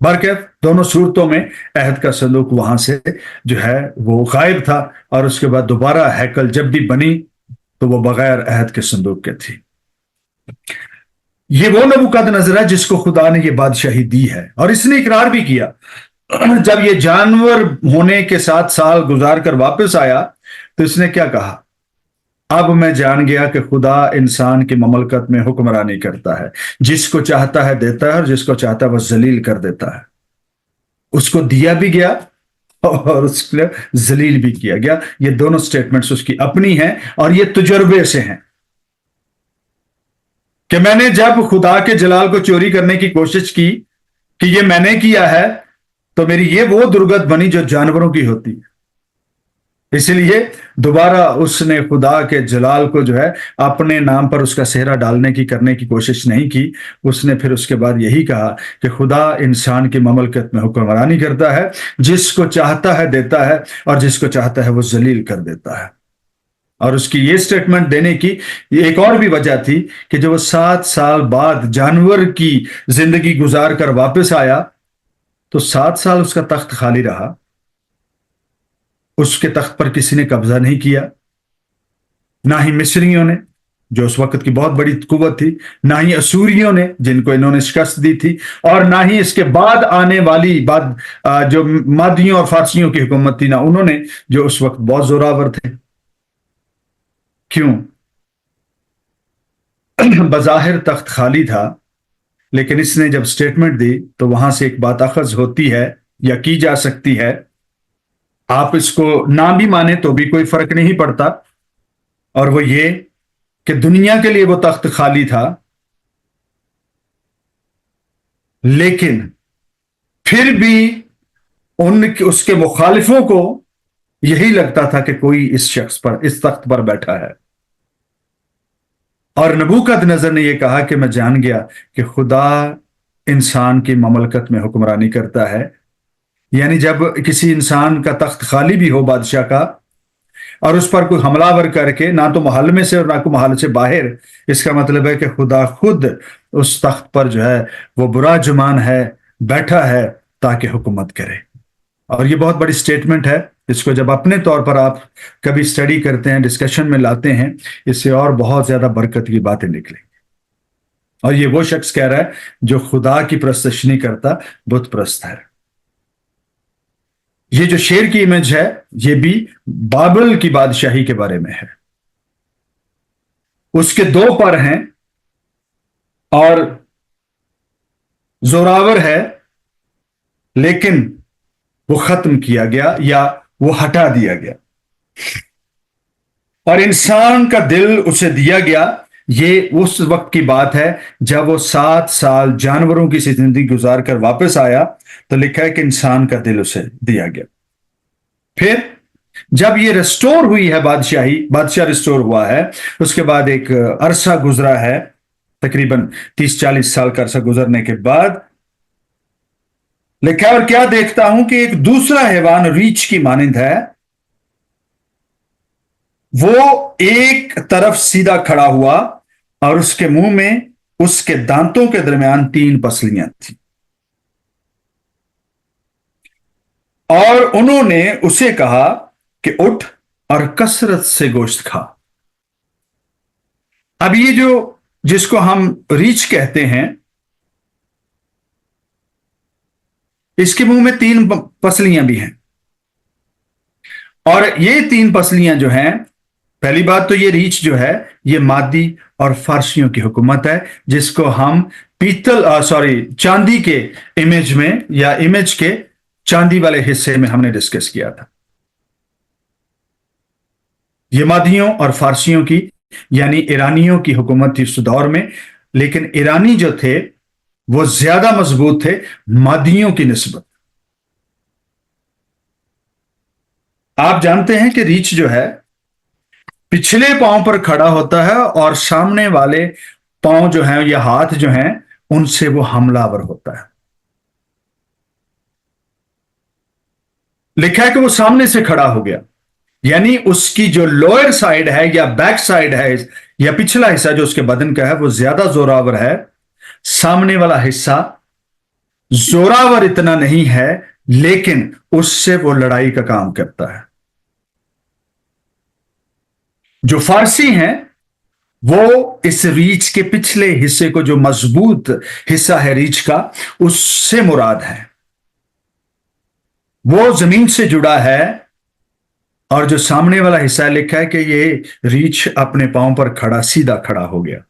बरकत दोनों सूरतों में अहद का संदूक वहां से जो है वो गायब था, और उसके बाद दोबारा हैकल जब भी बनी तो वो बगैर अहद के संदूक के थी। ये वो नबूकदनेस्सर है जिसको खुदा ने ये बादशाही दी है, और इसने इकरार भी किया। जब ये जानवर होने के 7 साल गुजार कर वापस आया तो इसने क्या कहा, अब मैं जान गया कि खुदा इंसान की ममलकत में हुक्मरानी करता है, जिसको चाहता है देता है और जिसको चाहता है वह जलील कर देता है। उसको दिया भी गया और उसके जलील भी किया गया। ये दोनों स्टेटमेंट्स उसकी अपनी हैं, और ये तजुर्बे से हैं कि मैंने जब खुदा के जलाल को चोरी करने की कोशिश की कि ये मैंने किया है, तो मेरी ये वो दुर्गत बनी जो जानवरों की होती है। इसलिए दोबारा उसने खुदा के जलाल को जो है अपने नाम पर उसका सेहरा डालने की करने की कोशिश नहीं की। उसने फिर उसके बाद यही कहा कि खुदा इंसान की ममलकत में हुक्मरानी करता है, जिसको चाहता है देता है और जिसको चाहता है वो जलील कर देता है। और उसकी ये स्टेटमेंट देने की एक और भी वजह थी कि जब वो 7 साल बाद जानवर की जिंदगी गुजार कर वापस आया तो 7 साल उसका तख्त खाली रहा। उसके तख्त पर किसी ने कब्जा नहीं किया, ना ही मिस्रियों ने जो उस वक्त की बहुत बड़ी कुव्वत थी, ना ही असूरियों ने जिनको इन्होंने शिकस्त दी थी, और ना ही इसके बाद आने वाली जो मादियों और फारसियों की हुकूमत थी, ना उन्होंने, जो उस वक्त बहुत जोरावर थे। क्यों? बज़ाहिर तख्त खाली था, लेकिन इसने जब स्टेटमेंट दी तो वहां से एक बात अखज होती है या की जा सकती है। आप इसको ना भी माने तो भी कोई फर्क नहीं पड़ता, और वो ये कि दुनिया के लिए वो तख्त खाली था, लेकिन फिर भी उसके मुखालिफों को यही लगता था कि कोई इस शख्स पर, इस तख्त पर बैठा है। और नबूकदनेस्सर ने यह कहा कि मैं जान गया कि खुदा इंसान की ममलकत में हुक्मरानी करता है। यानी जब किसी इंसान का तख्त खाली भी हो बादशाह का, और उस पर कोई हमलावर करके, ना तो महल में से और ना कोई महल से बाहर, इसका मतलब है कि खुदा खुद उस तख्त पर जो है वो बुरा जुमान है, बैठा है ताकि हुकूमत करे। और ये बहुत बड़ी स्टेटमेंट है। इसको जब अपने तौर पर आप कभी स्टडी करते हैं, डिस्कशन में लाते हैं, इससे और बहुत ज्यादा बरकत की बातें निकलेंगी। और ये वो शख्स कह रहा है जो खुदा की परस्तिश नहीं करता, बुत परस्त है। ये जो शेर की इमेज है, ये भी बाबल की बादशाही के बारे में है। उसके 2 पर हैं और जोरावर है, लेकिन वो खत्म किया गया या वो हटा दिया गया, और इंसान का दिल उसे दिया गया। ये उस वक्त की बात है जब वो 7 साल जानवरों की जिंदगी गुजार कर वापस आया, तो लिखा है कि इंसान का दिल उसे दिया गया। फिर जब ये रिस्टोर हुई है बादशाह रिस्टोर हुआ है, उसके बाद एक अरसा गुजरा है, तकरीबन 30-40 साल का अरसा गुजरने के बाद लिखा है, और क्या देखता हूं कि एक दूसरा हैवान रीछ की मानिंद है, वो एक तरफ सीधा खड़ा हुआ और उसके मुंह में उसके दांतों के दरमियान 3 पसलियां थी, और उन्होंने उसे कहा कि उठ और कसरत से गोश्त खा। अब ये जो जिसको हम रीछ कहते हैं, इसके मुंह में 3 पसलियां भी हैं, और ये 3 पसलियां जो हैं, पहली बात तो ये रीछ जो है ये मादी और फारसियों की हुकूमत है, जिसको हम चांदी के इमेज में या इमेज के चांदी वाले हिस्से में हमने डिस्कस किया था। ये मादियों और फारसियों की यानी ईरानियों की हुकूमत थी उस दौर में, लेकिन ईरानी जो थे वो ज्यादा मजबूत थे मादियों की निस्बत। आप जानते हैं कि रीछ जो है पिछले पांव पर खड़ा होता है और सामने वाले पांव जो हैं या हाथ जो हैं उनसे वो हमलावर होता है। लिखा है कि वो सामने से खड़ा हो गया, यानी उसकी जो लोअर साइड है या बैक साइड है या पिछला हिस्सा जो उसके बदन का है वो ज्यादा जोरावर है। सामने वाला हिस्सा जोरावर इतना नहीं है, लेकिन उससे वो लड़ाई का काम करता है। जो फारसी हैं वो इस रीछ के पिछले हिस्से को, जो मजबूत हिस्सा है रीछ का, उससे मुराद है। वो जमीन से जुड़ा है, और जो सामने वाला हिस्सा लिखा है कि ये रीछ अपने पांव पर खड़ा सीधा खड़ा हो गया।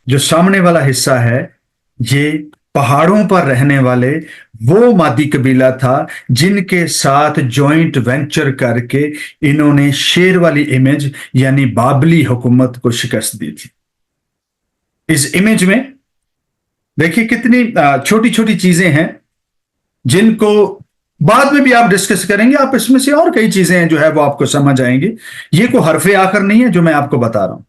जो सामने वाला हिस्सा है ये पहाड़ों पर रहने वाले वो मादी कबीला था जिनके साथ जॉइंट वेंचर करके इन्होंने शेर वाली इमेज यानी बाबली हुकूमत को शिकस्त दी थी। इस इमेज में देखिए कितनी छोटी छोटी चीजें हैं जिनको बाद में भी आप डिस्कस करेंगे। आप इसमें से और कई चीजें हैं जो है वो आपको समझ आएंगी। ये कोई हरफे आखिर नहीं है जो मैं आपको बता रहा हूं,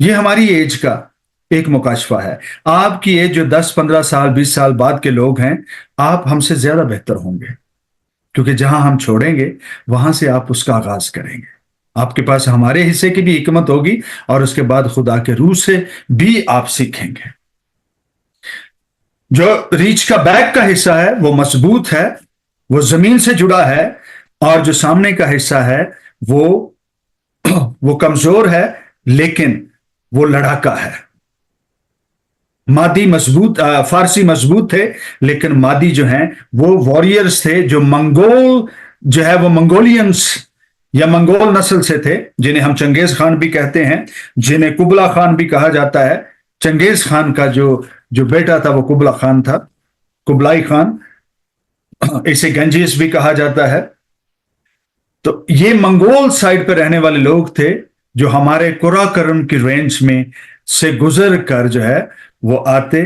ये हमारी एज का एक मुकाशफा है। आपकी एज जो 10, 15 साल, 20 साल बाद के लोग हैं, आप हमसे ज्यादा बेहतर होंगे, क्योंकि जहां हम छोड़ेंगे वहां से आप उसका आगाज करेंगे। आपके पास हमारे हिस्से की भी हिकमत होगी और उसके बाद खुदा के रूह से भी आप सीखेंगे। जो रीछ का बैक का हिस्सा है वो मजबूत है, वो जमीन से जुड़ा है, और जो सामने का हिस्सा है वो कमजोर है, लेकिन वो लड़ाका है। मादी मजबूत, फारसी मजबूत थे, लेकिन मादी जो हैं वो वॉरियर्स थे, जो मंगोल जो है वो मंगोलियंस या मंगोल नस्ल से थे, जिन्हें हम चंगेज खान भी कहते हैं, जिन्हें कुबला खान भी कहा जाता है। चंगेज खान का जो बेटा था वो कुबला खान था, कुबलाई खान, इसे गंजीस भी कहा जाता है। तो ये मंगोल साइड पर रहने वाले लोग थे जो हमारे कुराकरम की रेंज में से गुजर कर जो है वो आते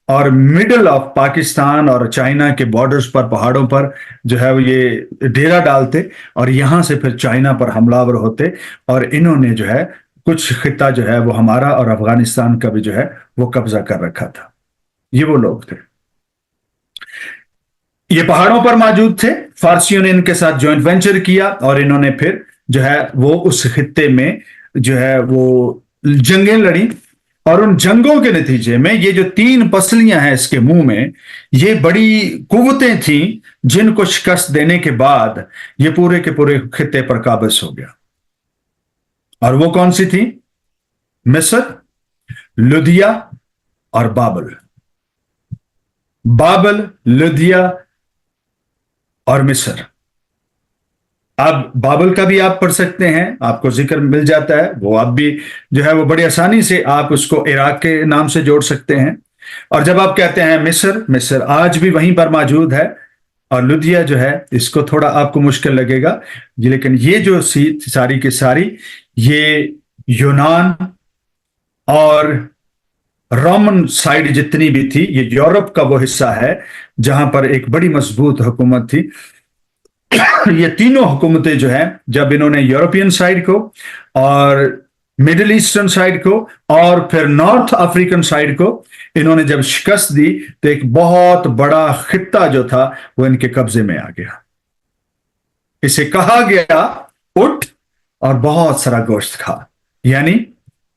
और मिडल ऑफ पाकिस्तान और चाइना के बॉर्डर्स पर, पहाड़ों पर जो है वो ये डेरा डालते और यहां से फिर चाइना पर हमलावर होते, और इन्होंने जो है कुछ खिता जो है वो हमारा और अफगानिस्तान का भी जो है वो कब्जा कर रखा था। ये वो लोग थे, ये पहाड़ों पर मौजूद थे। फारसियों ने इनके साथ जॉइंट वेंचर किया और इन्होंने फिर जो है वो उस खित्ते में जो है वो जंगें लड़ी, और उन जंगों के नतीजे में ये जो 3 पसलियां हैं इसके मुंह में, ये बड़ी कुव्वतें थीं जिनको शिकस्त देने के बाद ये पूरे के पूरे खित्ते पर काबिज हो गया। और वो कौन सी थी? मिस्र, लुदिया और बाबल। बाबल, लुदिया और मिस्र। अब बाबल का भी आप पढ़ सकते हैं, आपको जिक्र मिल जाता है, वो आप भी जो है वो बड़ी आसानी से आप उसको इराक के नाम से जोड़ सकते हैं। और जब आप कहते हैं मिस्र, मिस्र आज भी वहीं पर मौजूद है, और लुदिया जो है इसको थोड़ा आपको मुश्किल लगेगा, लेकिन ये जो सारी की सारी ये यूनान और रोमन साइड जितनी भी थी, ये यूरोप का वो हिस्सा है जहां पर एक बड़ी मजबूत हुकूमत थी। ये तीनों हुकूमतें जो हैं, जब इन्होंने यूरोपियन साइड को और मिडिल ईस्टर्न साइड को और फिर नॉर्थ अफ्रीकन साइड को इन्होंने जब शिकस्त दी, तो एक बहुत बड़ा खित्ता जो था वो इनके कब्जे में आ गया। इसे कहा गया उठ और बहुत सारा गोश्त खा, यानी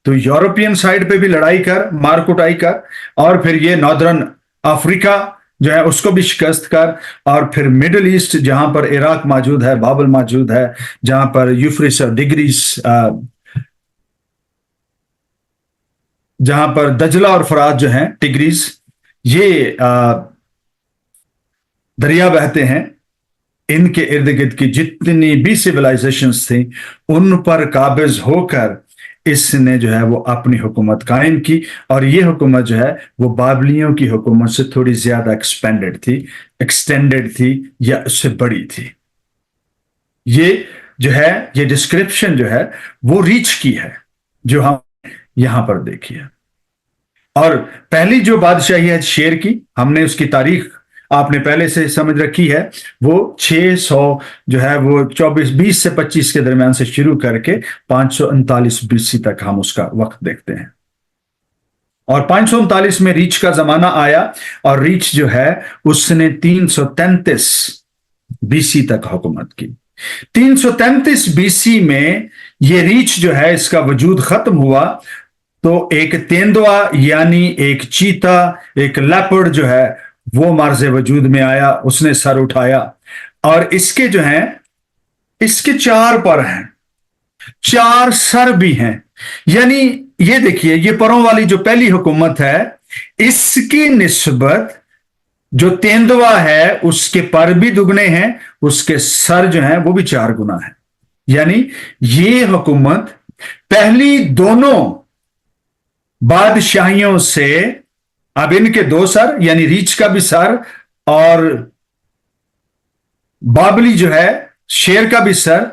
तो यूरोपियन साइड पे भी लड़ाई कर, मार कुटाई कर, और फिर ये नॉर्दर्न अफ्रीका जो है उसको भी शिकस्त कर, और फिर मिडिल ईस्ट जहां पर इराक मौजूद है, बाबल मौजूद है, जहां पर यूफ्रेटिस और टिग्रिस, जहां पर दजला और फरात जो हैं, टिग्रिस, ये दरिया बहते हैं, इनके इर्द गिर्द की जितनी भी सिविलाइजेशंस थी उन पर काबिज होकर इसने जो है वो अपनी हुकूमत कायम की, और ये हुकूमत जो है वो बाबलियों की हुकूमत से थोड़ी ज्यादा एक्सटेंडेड थी या उससे बड़ी थी। ये जो है ये डिस्क्रिप्शन जो है वो रीच की है जो हम यहां पर देखिए। और पहली जो बादशाही है शेर की, हमने उसकी तारीख आपने पहले से समझ रखी है, वो 600 जो है वो 20 से 25 के दरमियान से शुरू करके 539 BC तक हम उसका वक्त देखते हैं। और 539 में रीच का जमाना आया, और रीच जो है उसने 333 BC तक हुकूमत की। 333 BC में ये रीच जो है इसका वजूद खत्म हुआ, तो एक तेंदुआ यानी एक चीता, एक लेपर्ड जो है वो मार्ज़े वजूद में आया, उसने सर उठाया, और इसके जो हैं इसके 4 पर हैं, 4 सर भी हैं। यानी ये देखिए, ये परों वाली जो पहली हुकूमत है इसकी निस्बत जो तेंदुआ है उसके पर भी दुगने हैं, उसके सर जो हैं वो भी 4 गुना है। यानी ये हुकूमत पहली दोनों बादशाहियों से, अब इनके 2 सर यानी रीच का भी सर और बाबली जो है शेर का भी सर,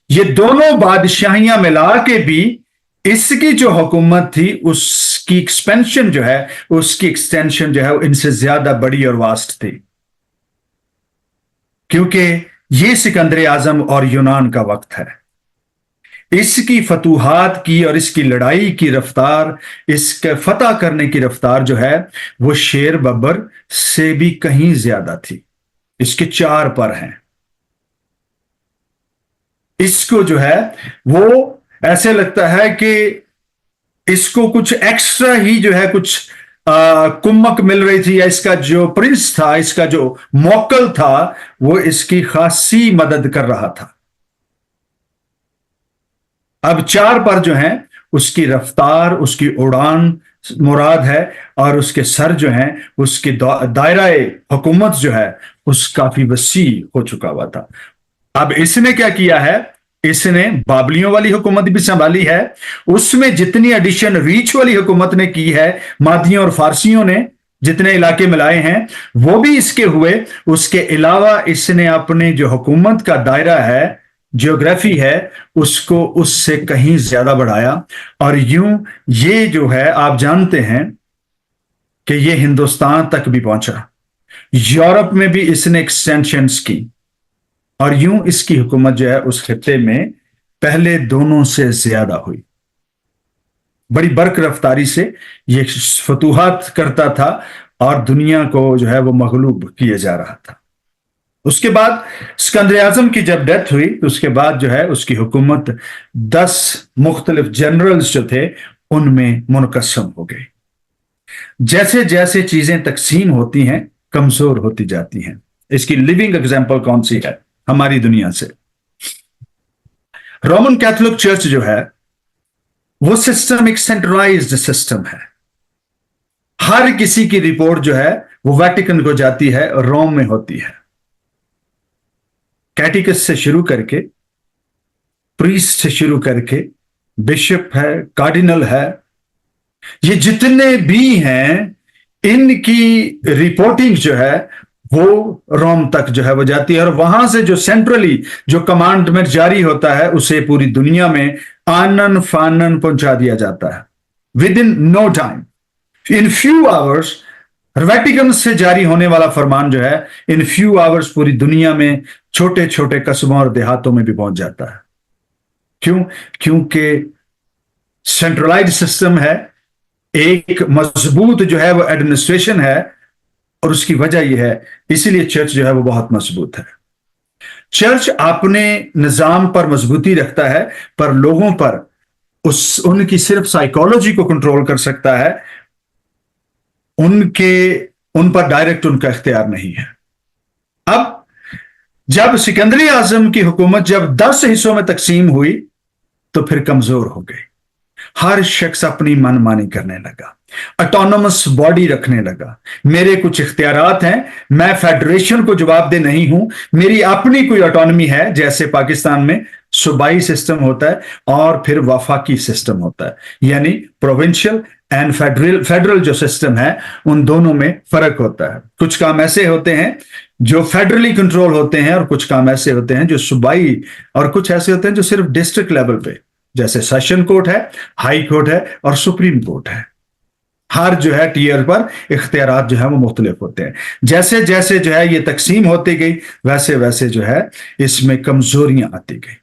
ये दोनों बादशाहियां मिला के भी इसकी जो हुकूमत थी उसकी एक्सपेंशन जो है, उसकी एक्सटेंशन जो है वो इनसे ज्यादा बड़ी और वास्ट थी, क्योंकि ये सिकंदर आजम और यूनान का वक्त है। इसकी फतूहात की और इसकी लड़ाई की रफ्तार, इसके फतह करने की रफ्तार जो है वो शेर बब्बर से भी कहीं ज्यादा थी। इसके 4 पर हैं। इसको जो है वो ऐसे लगता है कि इसको कुछ एक्स्ट्रा ही जो है कुछ कुम्मक मिल रही थी, या इसका जो प्रिंस था, इसका जो मोक्कल था, वो इसकी खासी मदद कर रहा था। अब 4 पर जो हैं उसकी रफ्तार, उसकी उड़ान मुराद है, और उसके सर जो हैं उसकी दायरा हुकूमत जो है उस काफी वसी हो चुका हुआ था। अब इसने क्या किया है, इसने बाबलियों वाली हुकूमत भी संभाली है, उसमें जितनी एडिशन रीच वाली हुकूमत ने की है, मादियों और फारसियों ने जितने इलाके मिलाए हैं वो भी इसके हुए। उसके अलावा इसने अपने जो हुकूमत का दायरा है, जियोग्राफी है, उसको उससे कहीं ज्यादा बढ़ाया, और यूं ये जो है आप जानते हैं कि ये हिंदुस्तान तक भी पहुंचा, यूरोप में भी इसने एक्सटेंशंस की, और यूं इसकी हुकूमत जो है उस खित्ते में पहले दोनों से ज्यादा हुई। बड़ी बर्क रफ्तारी से ये फतूहात करता था और दुनिया को जो है वो मगलूब किए जा रहा था। उसके बाद सिकंदर आजम की जब डेथ हुई तो उसके बाद जो है उसकी हुकूमत 10 मुख्तलिफ जनरल्स जो थे उनमें मुनकसम हो गई। जैसे जैसे चीजें तकसीम होती हैं कमजोर होती जाती हैं। इसकी लिविंग एग्जाम्पल कौन सी है हमारी दुनिया से? रोमन कैथोलिक चर्च जो है वो सिस्टम एक सेंट्रलाइज्ड सिस्टम है। हर किसी की रिपोर्ट जो है वो वेटिकन को जाती है और रोम में होती है। कैटिकस से शुरू करके, प्रीस्ट से शुरू करके, बिशप है, कार्डिनल है, ये जितने भी हैं इनकी रिपोर्टिंग जो है वो रोम तक जो है वो जाती है, और वहां से जो सेंट्रली जो कमांडमेंट जारी होता है उसे पूरी दुनिया में आनन फानन पहुंचा दिया जाता है within no time. In few hours Vatican से जारी होने वाला फरमान जो है इन फ्यू आवर्स पूरी दुनिया में छोटे छोटे कस्बों और देहातों में भी पहुंच जाता है। क्यों? क्योंकि सेंट्रलाइज्ड सिस्टम है, एक मजबूत जो है वो एडमिनिस्ट्रेशन है, और उसकी वजह यह है इसीलिए चर्च जो है वो बहुत मजबूत है। चर्च अपने निजाम पर मजबूती रखता है, पर लोगों पर उनकी सिर्फ साइकोलॉजी को कंट्रोल कर सकता है, उनके उन पर डायरेक्ट उनका इख्तियार नहीं है। अब जब सिकंदरी आजम की हुकूमत जब 10 हिस्सों में तकसीम हुई तो फिर कमजोर हो गई। हर शख्स अपनी मनमानी करने लगा, ऑटोनोमस बॉडी रखने लगा। मेरे कुछ इख्तियारात हैं, मैं फेडरेशन को जवाबदेह नहीं हूं, मेरी अपनी कोई ऑटोनॉमी है। जैसे पाकिस्तान में सूबाई सिस्टम होता है और फिर वफाकी सिस्टम होता है, यानी प्रोविंशियल एंड फेडरल जो सिस्टम है उन दोनों में फर्क होता है। कुछ काम ऐसे होते हैं जो फेडरली कंट्रोल होते हैं और कुछ काम ऐसे होते हैं जो सूबाई, और कुछ ऐसे होते हैं जो सिर्फ डिस्ट्रिक्ट लेवल पे, जैसे सेशन कोर्ट है, हाई कोर्ट है और सुप्रीम कोर्ट है। हर जो है टीयर पर इख्तियारात जो है वो मुख्तलिफ होते हैं। जैसे जैसे जो है ये तकसीम होती गई वैसे वैसे जो है इसमें कमजोरियां आती गई।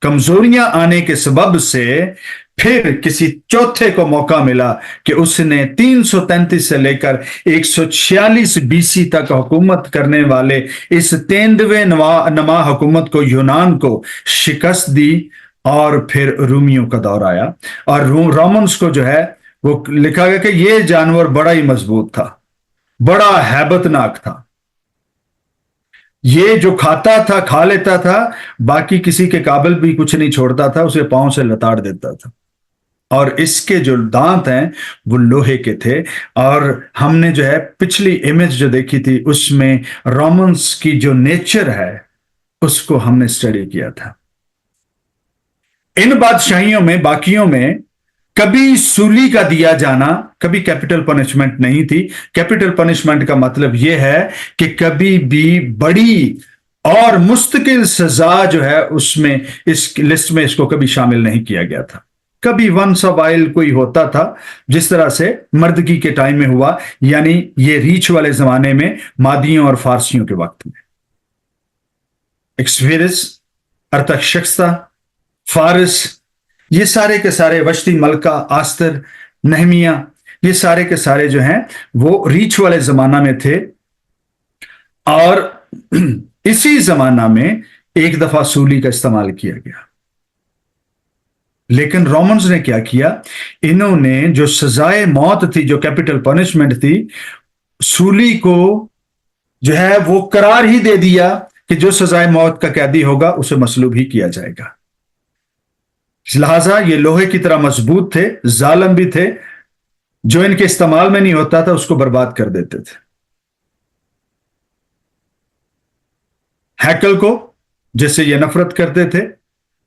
कमजोरियां आने के सबब से फिर किसी चौथे को मौका मिला कि उसने 333 से लेकर 146 बीसी तक हुकूमत करने वाले इस 13वें नमा हुकूमत को, यूनान को शिकस्त दी और फिर रूमियों का दौर आया। और रोमन्स को जो है वो लिखा गया कि ये जानवर बड़ा ही मजबूत था, बड़ा हैबतनाक था, ये जो खाता था खा लेता था, बाकी किसी के काबिल भी कुछ नहीं छोड़ता था, उसे पांव से लताड़ देता था। और इसके जो दांत हैं वो लोहे के थे। और हमने जो है पिछली इमेज जो देखी थी उसमें रोमन्स की जो नेचर है उसको हमने स्टडी किया था। इन बादशाहियों में, बाकियों में कभी सूली का दिया जाना, कभी कैपिटल पनिशमेंट नहीं थी। कैपिटल पनिशमेंट का मतलब यह है कि कभी भी बड़ी और मुस्तकिल सजा जो है उसमें, इस लिस्ट में इसको कभी शामिल नहीं किया गया था। कभी वंस अ वाइल कोई होता था, जिस तरह से मर्दगी के टाइम में हुआ, यानी ये रीच वाले जमाने में मादियों और फारसियों के वक्त में। एक्सपीरियंस, अर्थशख्सा, फारिस, ये सारे के सारे, वश्ती मलका, आस्तर, नहमिया, ये सारे के सारे जो हैं वो रीच वाले जमाना में थे। और इसी जमाना में एक दफा सूली का इस्तेमाल किया गया। लेकिन रोमन्स ने क्या किया, इन्होंने जो सजाए मौत थी, जो कैपिटल पनिशमेंट थी, सूली को जो है वो करार ही दे दिया कि जो सजाए मौत का कैदी होगा उसे मसलूब ही किया जाएगा। लिहाजा ये लोहे की तरह मजबूत थे, जालिम भी थे, जो इनके इस्तेमाल में नहीं होता था उसको बर्बाद कर देते थे। हैकल को, जिससे ये नफरत करते थे,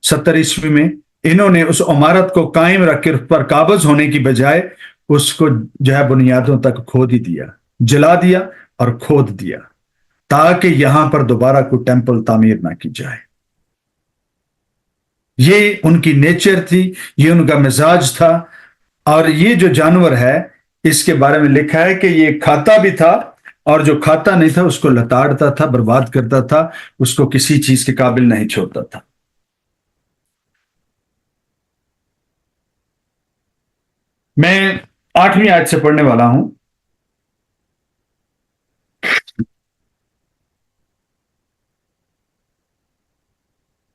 70 ईस्वी में इन्होंने उस इमारत को कायम रख कर पर काबज होने की बजाय उसको जो है बुनियादों तक खोद ही दिया, जला दिया और खोद दिया, ताकि यहां पर दोबारा कोई टेंपल तामीर ना की जाए। ये उनकी नेचर थी, ये उनका मिजाज था। और ये जो जानवर है इसके बारे में लिखा है कि ये खाता भी था और जो खाता नहीं था उसको लताड़ता था, बर्बाद करता था, उसको किसी चीज के काबिल नहीं छोड़ता था। मैं 8वीं आयत से पढ़ने वाला हूं।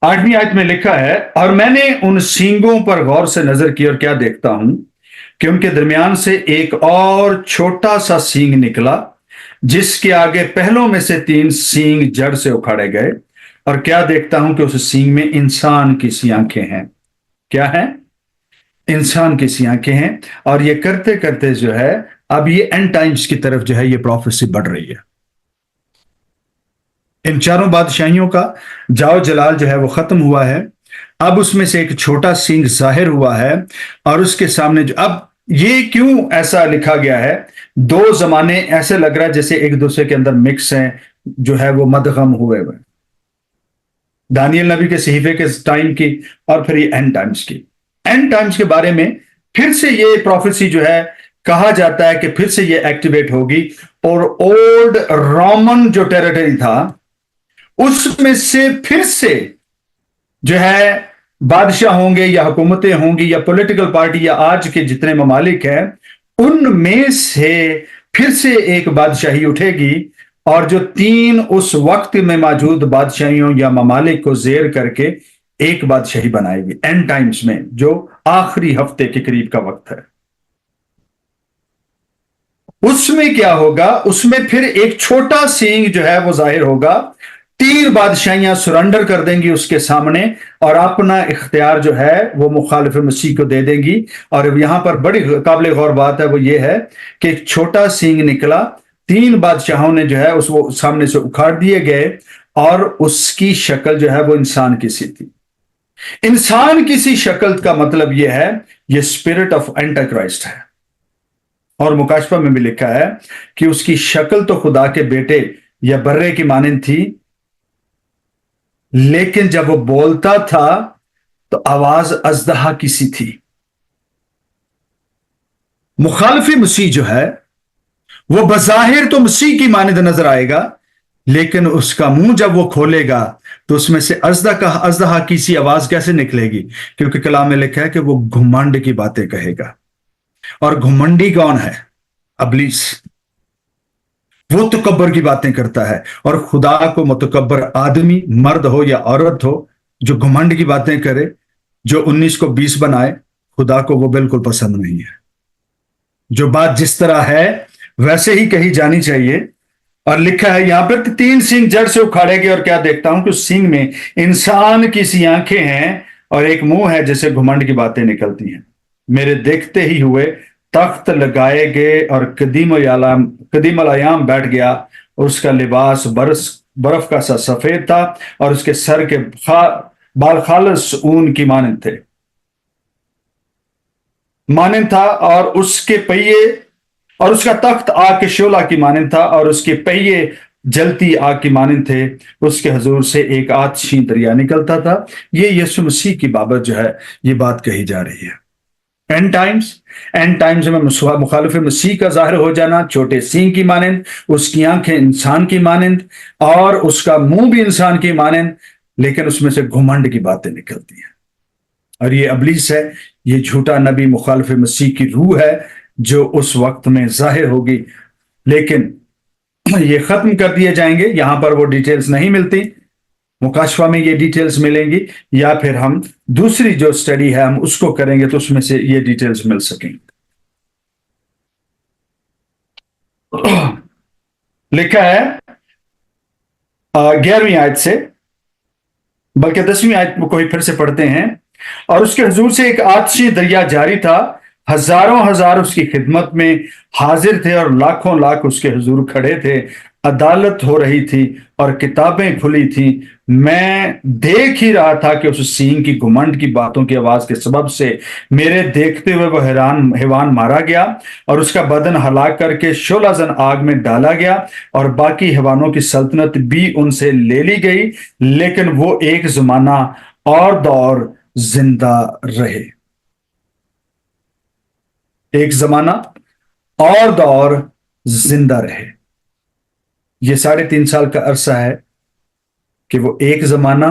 आठवीं आयत में लिखा है, और मैंने उन सींगों पर गौर से नजर की और क्या देखता हूं कि उनके दरमियान से एक और छोटा सा सींग निकला, जिसके आगे पहलों में से 3 सींग जड़ से उखाड़े गए। और क्या देखता हूं कि उस सींग में इंसान की सी आंखें हैं। क्या है? इंसान की सी आंखें हैं। और ये करते करते जो है अब ये एंड टाइम्स की तरफ जो है ये प्रोफेसी बढ़ रही है। इन चारों बादशाहियों का जाओ जलाल जो है वो खत्म हुआ है। अब उसमें से एक छोटा सींग जाहिर हुआ है और उसके सामने जो, अब ये क्यों ऐसा लिखा गया है, 2 जमाने ऐसे लग रहा है जैसे एक दूसरे के अंदर मिक्स हैं, जो है वो मदगम हुए हुए। दानियल नबी के सहीफे के टाइम की और फिर ये एंड टाइम्स की। एंड टाइम्स के बारे में फिर से ये प्रोफेसी जो है कहा जाता है कि फिर से ये एक्टिवेट होगी और ओल्ड रोमन जो टेरिटरी था उसमें से फिर से जो है बादशाह होंगे या हुकूमतें होंगी या पॉलिटिकल पार्टी या आज के जितने ममालिक हैं उनमें से फिर से एक बादशाही उठेगी और जो 3 उस वक्त में मौजूद बादशाहियों या ममालिक को जेर करके एक बादशाही बनाएगी एंड टाइम्स में, जो आखिरी हफ्ते के करीब का वक्त है। उसमें क्या होगा, उसमें फिर एक छोटा सींग जो है वो जाहिर होगा, 3 बादशाहियां सरेंडर कर देंगी उसके सामने और अपना इख्तियार जो है वो मुखालिफ मसीह को दे देंगी। और यहां पर बड़ी काबिल गौर बात है वो ये है कि एक छोटा सींग निकला, 3 बादशाहों ने जो है उस वो सामने से उखाड़ दिए गए और उसकी शक्ल जो है वो इंसान की सी थी। इंसान की सी शक्ल का मतलब यह है, ये स्पिरिट ऑफ एंटी क्राइस्ट है। और मुकाशफा में भी लिखा है कि उसकी शक्ल तो खुदा के बेटे या बर्रे की मानिंद थी, लेकिन जब वो बोलता था तो आवाज अजदहा की सी थी। मुखालिफी मसीह जो है वो बज़ाहिर तो मसीह की मानिंद नजर आएगा, लेकिन उसका मुंह जब वो खोलेगा तो उसमें से अजदहा की सी आवाज कैसे निकलेगी? क्योंकि कलाम में लिखा है कि वो घुमंड की बातें कहेगा। और घुमंडी कौन है? अबलीस। वो तकब्बर की बातें करता है, और खुदा को मुतकब्बर आदमी, मर्द हो या औरत हो, जो घुमंड की बातें करे, जो 19 को 20 बनाए, खुदा को वो बिल्कुल पसंद नहीं है। जो बात जिस तरह है वैसे ही कही जानी चाहिए। और लिखा है यहां पर 3 सींग जड़ से उखाड़े गए, और क्या देखता हूं कि उस सींग में इंसान की सी आंखें हैं और एक मुंह है जिससे घुमंड की बातें निकलती हैं। मेरे देखते ही हुए तख्त लगाए गए और कदीम अयाम बैठ गया, और उसका लिबास बर्फ का सा सफेद था, और उसके सर के बाल खालस ऊन की मानिंद था, और उसके पहिए, और उसका तख्त आग के शोला की मानिंद था, और उसके पहिए जलती आग की मानिंद थे। उसके हजूर से एक आतशी दरिया निकलता था। ये यीशु मसीह की बाबत जो है ये बात कही जा रही है। एंड टाइम्स में मुखालिफ मसीह का जाहिर हो जाना, छोटे सींग की मानिंद, उसकी आंखें इंसान की मानिंद, और उसका मुंह भी इंसान की मानिंद, लेकिन उसमें से घुमंड की बातें निकलती हैं। और ये अबलीस है, ये झूठा नबी मुखालिफ मसीह की रूह है जो उस वक्त में जाहिर होगी। लेकिन ये खत्म कर दिए जाएंगे, यहां पर वो डिटेल्स नहीं मिलती, मुकाशफा में ये डिटेल्स मिलेंगी, या फिर हम दूसरी जो स्टडी है हम उसको करेंगे तो उसमें से ये डिटेल्स मिल सकेंगे। लिखा है 11वीं आयत से, बल्कि 10वीं आयत को ही फिर से पढ़ते हैं। और उसके हुजूर से एक आतशी दरिया जारी था, हजारों हजार उसकी खिदमत में हाजिर थे, और लाखों लाख उसके हुजूर खड़े थे। अदालत हो रही थी और किताबें खुली थी। मैं देख ही रहा था कि उस सींग की घुमंड की बातों की आवाज के सबब से मेरे देखते हुए वह हैवान मारा गया, और उसका बदन हलाक करके शोलाजन आग में डाला गया, और बाकी हैवानों की सल्तनत भी उनसे ले ली गई, लेकिन वो एक जमाना और दौर जिंदा रहे। एक जमाना और दौर जिंदा रहे। ये 3.5 साल का अरसा है कि वो एक जमाना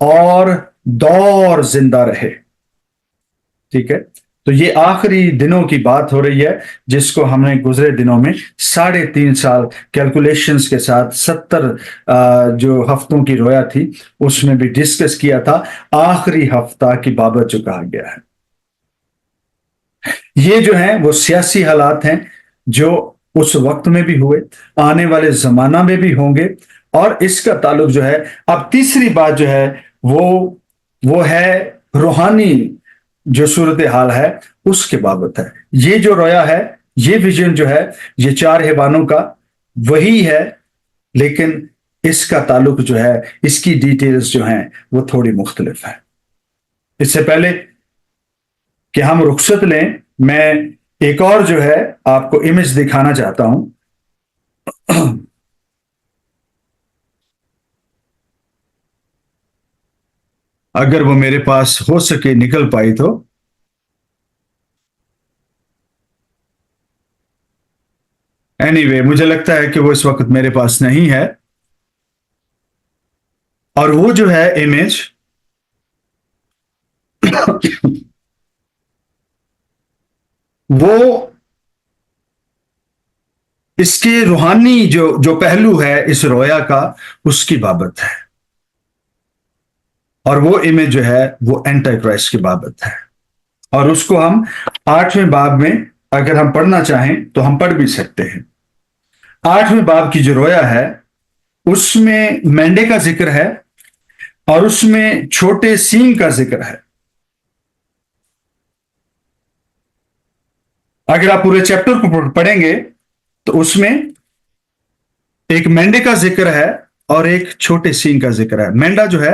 और दौर जिंदा रहे। ठीक है, तो ये आखिरी दिनों की बात हो रही है, जिसको हमने गुजरे दिनों में 3.5 साल कैलकुलेशंस के साथ 70 जो हफ्तों की रोया थी उसमें भी डिस्कस किया था। आखिरी हफ्ता की बाबत जो कहा गया है, ये जो है वो सियासी हालात हैं जो उस वक्त में भी हुए, आने वाले जमाना में भी होंगे, और इसका ताल्लुक जो है, अब तीसरी बात जो है वो है रूहानी जो सूरत हाल है उसके बाबत है। ये जो रोया है, ये विजन जो है, ये 4 हैवानों का वही है, लेकिन इसका ताल्लुक जो है, इसकी डिटेल्स जो हैं वो थोड़ी मुख्तलिफ है। इससे पहले कि हम रुखसत लें, मैं एक और जो है आपको इमेज दिखाना चाहता हूं। अगर वो मेरे पास हो सके निकल पाई तो। एनीवे, मुझे लगता है कि वो इस वक्त मेरे पास नहीं है। और वो जो है इमेज वो इसके रूहानी जो पहलू है इस रोया का, उसकी बाबत है। और वो इमेज जो है वो एंटी क्राइस्ट की बाबत है, और उसको हम 8वें बाब में अगर हम पढ़ना चाहें तो हम पढ़ भी सकते हैं। 8वें बाब की जो रोया है उसमें मेंढे का जिक्र है और उसमें छोटे सींग का जिक्र है। अगर आप पूरे चैप्टर को पढ़ेंगे तो उसमें एक मेंढे का जिक्र है और एक छोटे सींग का जिक्र है। मेंढा जो है,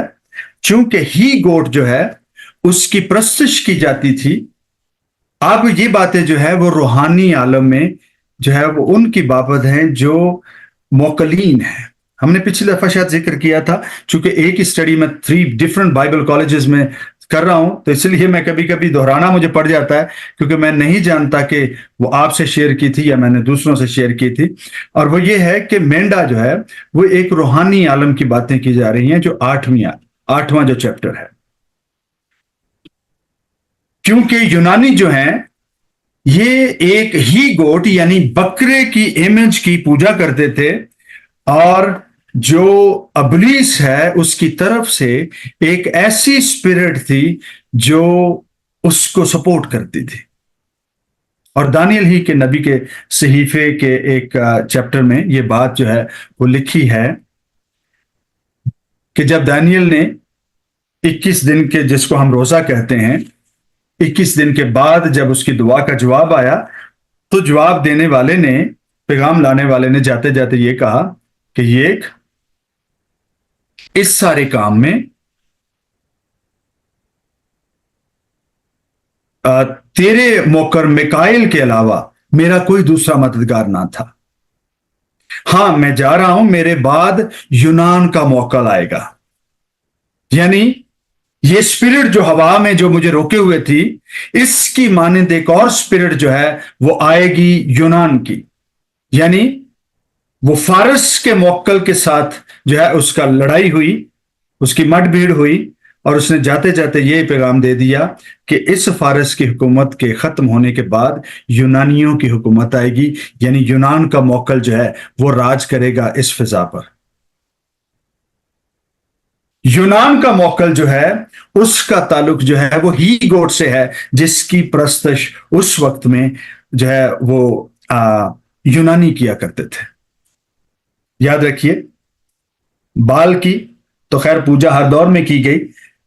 चूंकि ही गोट जो है उसकी प्रस्तुत की जाती थी, अब ये बातें जो है वो रूहानी आलम में जो है वो उनकी बाबत हैं जो मोकलीन है। हमने पिछली दफा शायद जिक्र किया था, चूंकि एक ही स्टडी में 3 डिफरेंट बाइबल कॉलेजेस में कर रहा हूं तो इसलिए मैं कभी कभी दोहराना मुझे पड़ जाता है, क्योंकि मैं नहीं जानता कि वो आपसे शेयर की थी या मैंने दूसरों से शेयर की थी। और वो ये है कि मेंढा जो है वो एक रूहानी आलम की बातें की जा रही हैं, जो 8वां जो चैप्टर है। क्योंकि यूनानी जो हैं ये एक ही गोट यानी बकरे की इमेज की पूजा करते थे, और जो अबलीस है उसकी तरफ से एक ऐसी स्पिरिट थी जो उसको सपोर्ट करती थी। और दानियल ही के नबी के सहीफे के एक चैप्टर में ये बात जो है वो लिखी है कि जब दानियल ने 21 दिन के, जिसको हम रोजा कहते हैं, 21 दिन के बाद जब उसकी दुआ का जवाब आया तो जवाब देने वाले ने, पैगाम लाने वाले ने जाते जाते ये कहा कि ये इस सारे काम में तेरे मोकर मिकाइल के अलावा मेरा कोई दूसरा मददगार ना था। हां, मैं जा रहा हूं, मेरे बाद यूनान का मौका आएगा। यानी ये स्पिरिट जो हवा में जो मुझे रोके हुए थी, इसकी मानंद एक और स्पिरिट जो है वो आएगी यूनान की। यानी वो फारस के मोक्कल के साथ जो है उसका लड़ाई हुई, उसकी मठभेड़ हुई, और उसने जाते जाते ये पैगाम दे दिया कि इस फारस की हुकूमत के खत्म होने के बाद यूनानियों की हुकूमत आएगी, यानी यूनान का मोक्कल जो है वो राज करेगा इस फिजा पर। यूनान का मोक्कल जो है उसका ताल्लुक जो है वो ही गोट से है, जिसकी प्रस्तश उस वक्त में जो है वो यूनानी किया करते थे। याद रखिए, बाल की तो खैर पूजा हर दौर में की गई,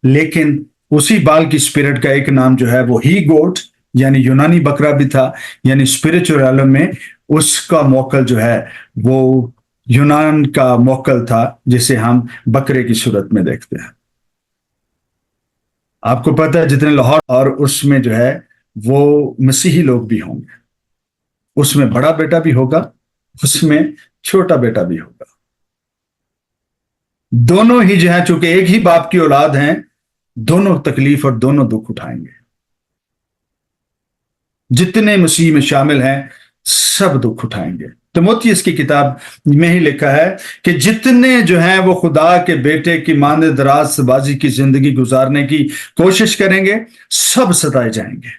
लेकिन उसी बाल की स्पिरिट का एक नाम जो है वो ही गोट यानी यूनानी बकरा भी था, यानी स्पिरिचुअल आलम में उसका मोक्कल जो है वो यूनान का मोक्कल था, जिसे हम बकरे की सूरत में देखते हैं। आपको पता है जितने लाहौर और उसमें जो है वो मसीही लोग भी होंगे, उसमें बड़ा बेटा भी होगा, उसमें छोटा बेटा भी होगा। दोनों ही जो है चूंकि एक ही बाप की औलाद हैं, दोनों तकलीफ और दोनों दुख उठाएंगे। जितने मसीह में शामिल हैं सब दुख उठाएंगे। तिमोथियस की किताब में ही लिखा है कि जितने जो हैं वो खुदा के बेटे की मानद रास्तबाजी की जिंदगी गुजारने की कोशिश करेंगे, सब सताए जाएंगे।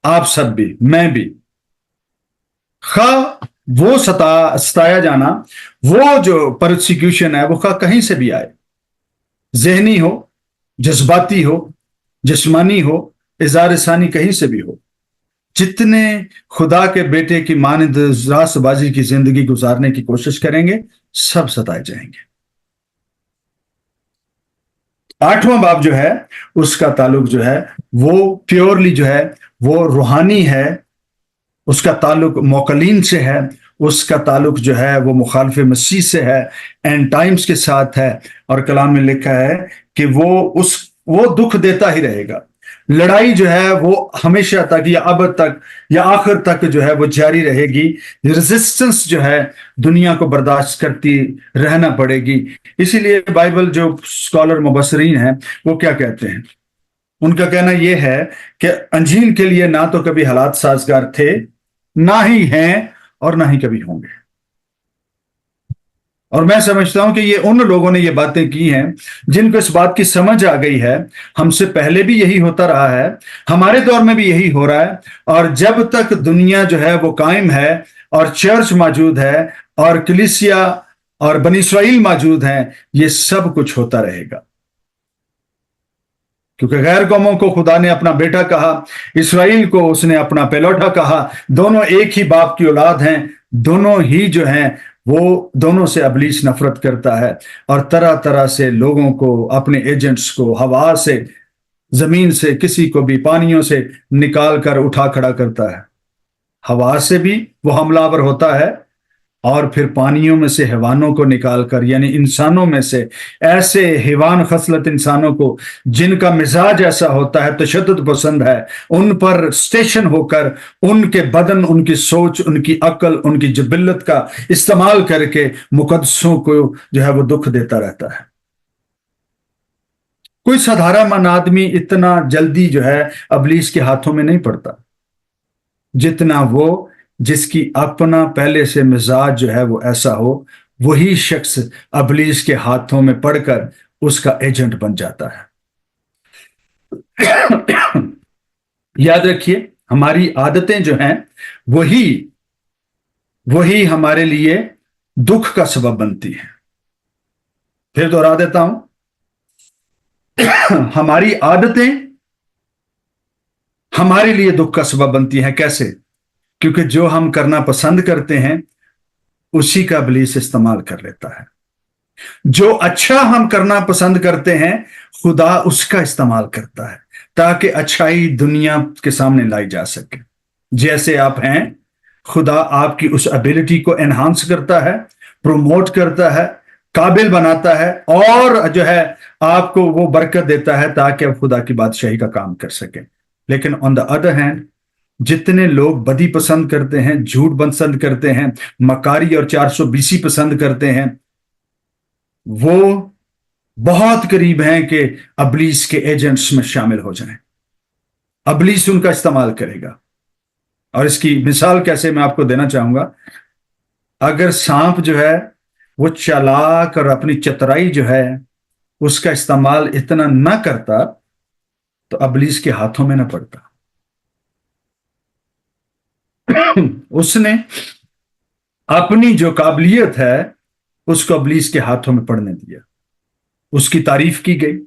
आप सब भी, मैं भी। खा वो सताया जाना, वो जो परसिक्यूशन है वो कहीं से भी आए, ज़हनी हो, जज्बाती हो, जिस्मानी हो, इज़हार सानी कहीं से भी हो, जितने खुदा के बेटे की मानद रास्तबाजी की जिंदगी गुजारने की कोशिश करेंगे सब सताए जाएंगे। 8वां बाब जो है उसका ताल्लुक जो है वो प्योरली जो है वो रूहानी है, उसका ताल्लुक मोकलीन से है, उसका ताल्लुक जो है वो मुखालिफ मसीह से है, एंड टाइम्स के साथ है। और कलाम में लिखा है कि वो दुख देता ही रहेगा। लड़ाई जो है वो हमेशा तक या अब तक या आखिर तक जो है वो जारी रहेगी। रेजिस्टेंस जो है दुनिया को बर्दाश्त करती रहना पड़ेगी। इसीलिए बाइबल जो स्कॉलर मुबस्सरीन हैं वो क्या कहते हैं, उनका कहना यह है कि अंजील के लिए ना तो कभी हालात साजगार थे, ना ही हैं और ना ही कभी होंगे। और मैं समझता हूं कि ये उन लोगों ने ये बातें की हैं जिनको इस बात की समझ आ गई है। हमसे पहले भी यही होता रहा है, हमारे दौर में भी यही हो रहा है, और जब तक दुनिया जो है वो कायम है और चर्च मौजूद है और कलीसिया और बनी इस्राइल मौजूद हैं, ये सब कुछ होता रहेगा। क्योंकि गैर कौमों को खुदा ने अपना बेटा कहा, इसराइल को उसने अपना पेलौठा कहा। दोनों एक ही बाप की औलाद हैं, दोनों ही जो हैं वो दोनों से इब्लीस नफरत करता है और तरह तरह से लोगों को, अपने एजेंट्स को हवा से, जमीन से, किसी को भी पानियों से निकाल कर उठा खड़ा करता है। हवा से भी वो हमलावर होता है और फिर पानियों में से हैवानों को निकालकर, यानी इंसानों में से ऐसे हैवान खसलत इंसानों को जिनका मिजाज ऐसा होता है, तशद्दुद पसंद है, उन पर स्टेशन होकर उनके बदन, उनकी सोच, उनकी अक्ल, उनकी जबिल्लत का इस्तेमाल करके मुकद्दसों को जो है वो दुख देता रहता है। कोई साधारण आदमी इतना जल्दी जो है इब्लीस के हाथों में नहीं पड़ता जितना वो जिसकी अपना पहले से मिजाज जो है वो ऐसा हो, वही शख्स इब्लीस के हाथों में पड़कर उसका एजेंट बन जाता है। याद रखिए, हमारी आदतें जो हैं वही हमारे लिए दुख का सबब बनती हैं। फिर दोहरा देता हूं, हमारी आदतें हमारे लिए दुख का सबब बनती हैं। कैसे? क्योंकि जो हम करना पसंद करते हैं उसी का इब्लीस इस्तेमाल कर लेता है। जो अच्छा हम करना पसंद करते हैं खुदा उसका इस्तेमाल करता है ताकि अच्छाई दुनिया के सामने लाई जा सके। जैसे आप हैं, खुदा आपकी उस एबिलिटी को एनहांस करता है, प्रोमोट करता है, काबिल बनाता है और जो है आपको वो बरकत देता है ताकि आप खुदा की बादशाही का काम कर सकें। लेकिन ऑन द अदर हैंड, जितने लोग बदी पसंद करते हैं, झूठ पसंद करते हैं, मकारी और 420 पसंद करते हैं, वो बहुत करीब हैं कि इब्लीस के एजेंट्स में शामिल हो जाएं। इब्लीस उनका इस्तेमाल करेगा। और इसकी मिसाल कैसे मैं आपको देना चाहूंगा। अगर सांप जो है वो चालाक और अपनी चतुराई जो है उसका इस्तेमाल इतना ना करता तो इब्लीस के हाथों में ना पड़ता। उसने अपनी जो काबिलियत है उसको इब्लीस के हाथों में पड़ने दिया। उसकी तारीफ की गई,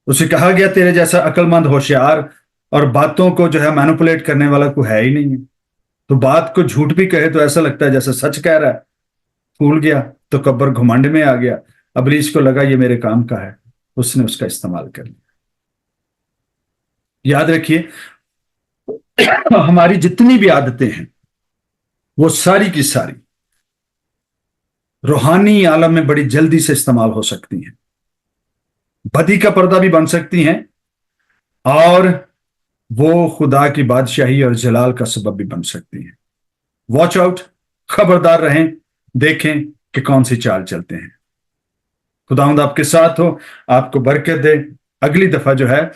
उसे कहा गया तेरे जैसा अक्लमंद, होशियार और बातों को जो है मैनिपुलेट करने वाला कोई है ही नहीं है। तो बात को झूठ भी कहे तो ऐसा लगता है जैसे सच कह रहा है। फूल गया तो कब्र घुमंड में आ गया। इब्लीस को लगा ये मेरे काम का है, उसने उसका इस्तेमाल कर लिया। याद रखिए, हमारी जितनी भी आदतें हैं वो सारी की सारी रूहानी आलम में बड़ी जल्दी से इस्तेमाल हो सकती हैं, बदी का पर्दा भी बन सकती हैं और वो खुदा की बादशाही और जलाल का सबब भी बन सकती हैं। वॉच आउट, खबरदार रहें, देखें कि कौन सी चाल चलते हैं। खुदावंद आपके साथ हो, आपको बरकत दे। अगली दफा जो है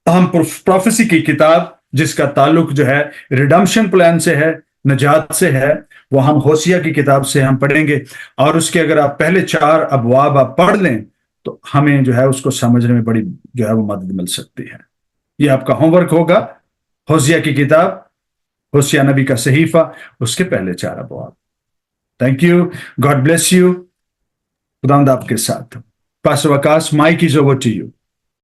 हम प्रोफेसी की किताब जिसका ताल्लुक जो है रिडम्पशन प्लान से है, नजात से है, वो हम होसिया की किताब से हम पढ़ेंगे। और उसके अगर आप पहले 4 अबवाब आप पढ़ लें तो हमें जो है उसको समझने में बड़ी जो है वो मदद मिल सकती है। ये आपका होमवर्क होगा, होसिया की किताब, होसिया नबी का सहीफा, उसके पहले 4 अबवाब। Thank you, God bless you. खुदावंद आपके साथ। Pastor Waqas, mike is over to you.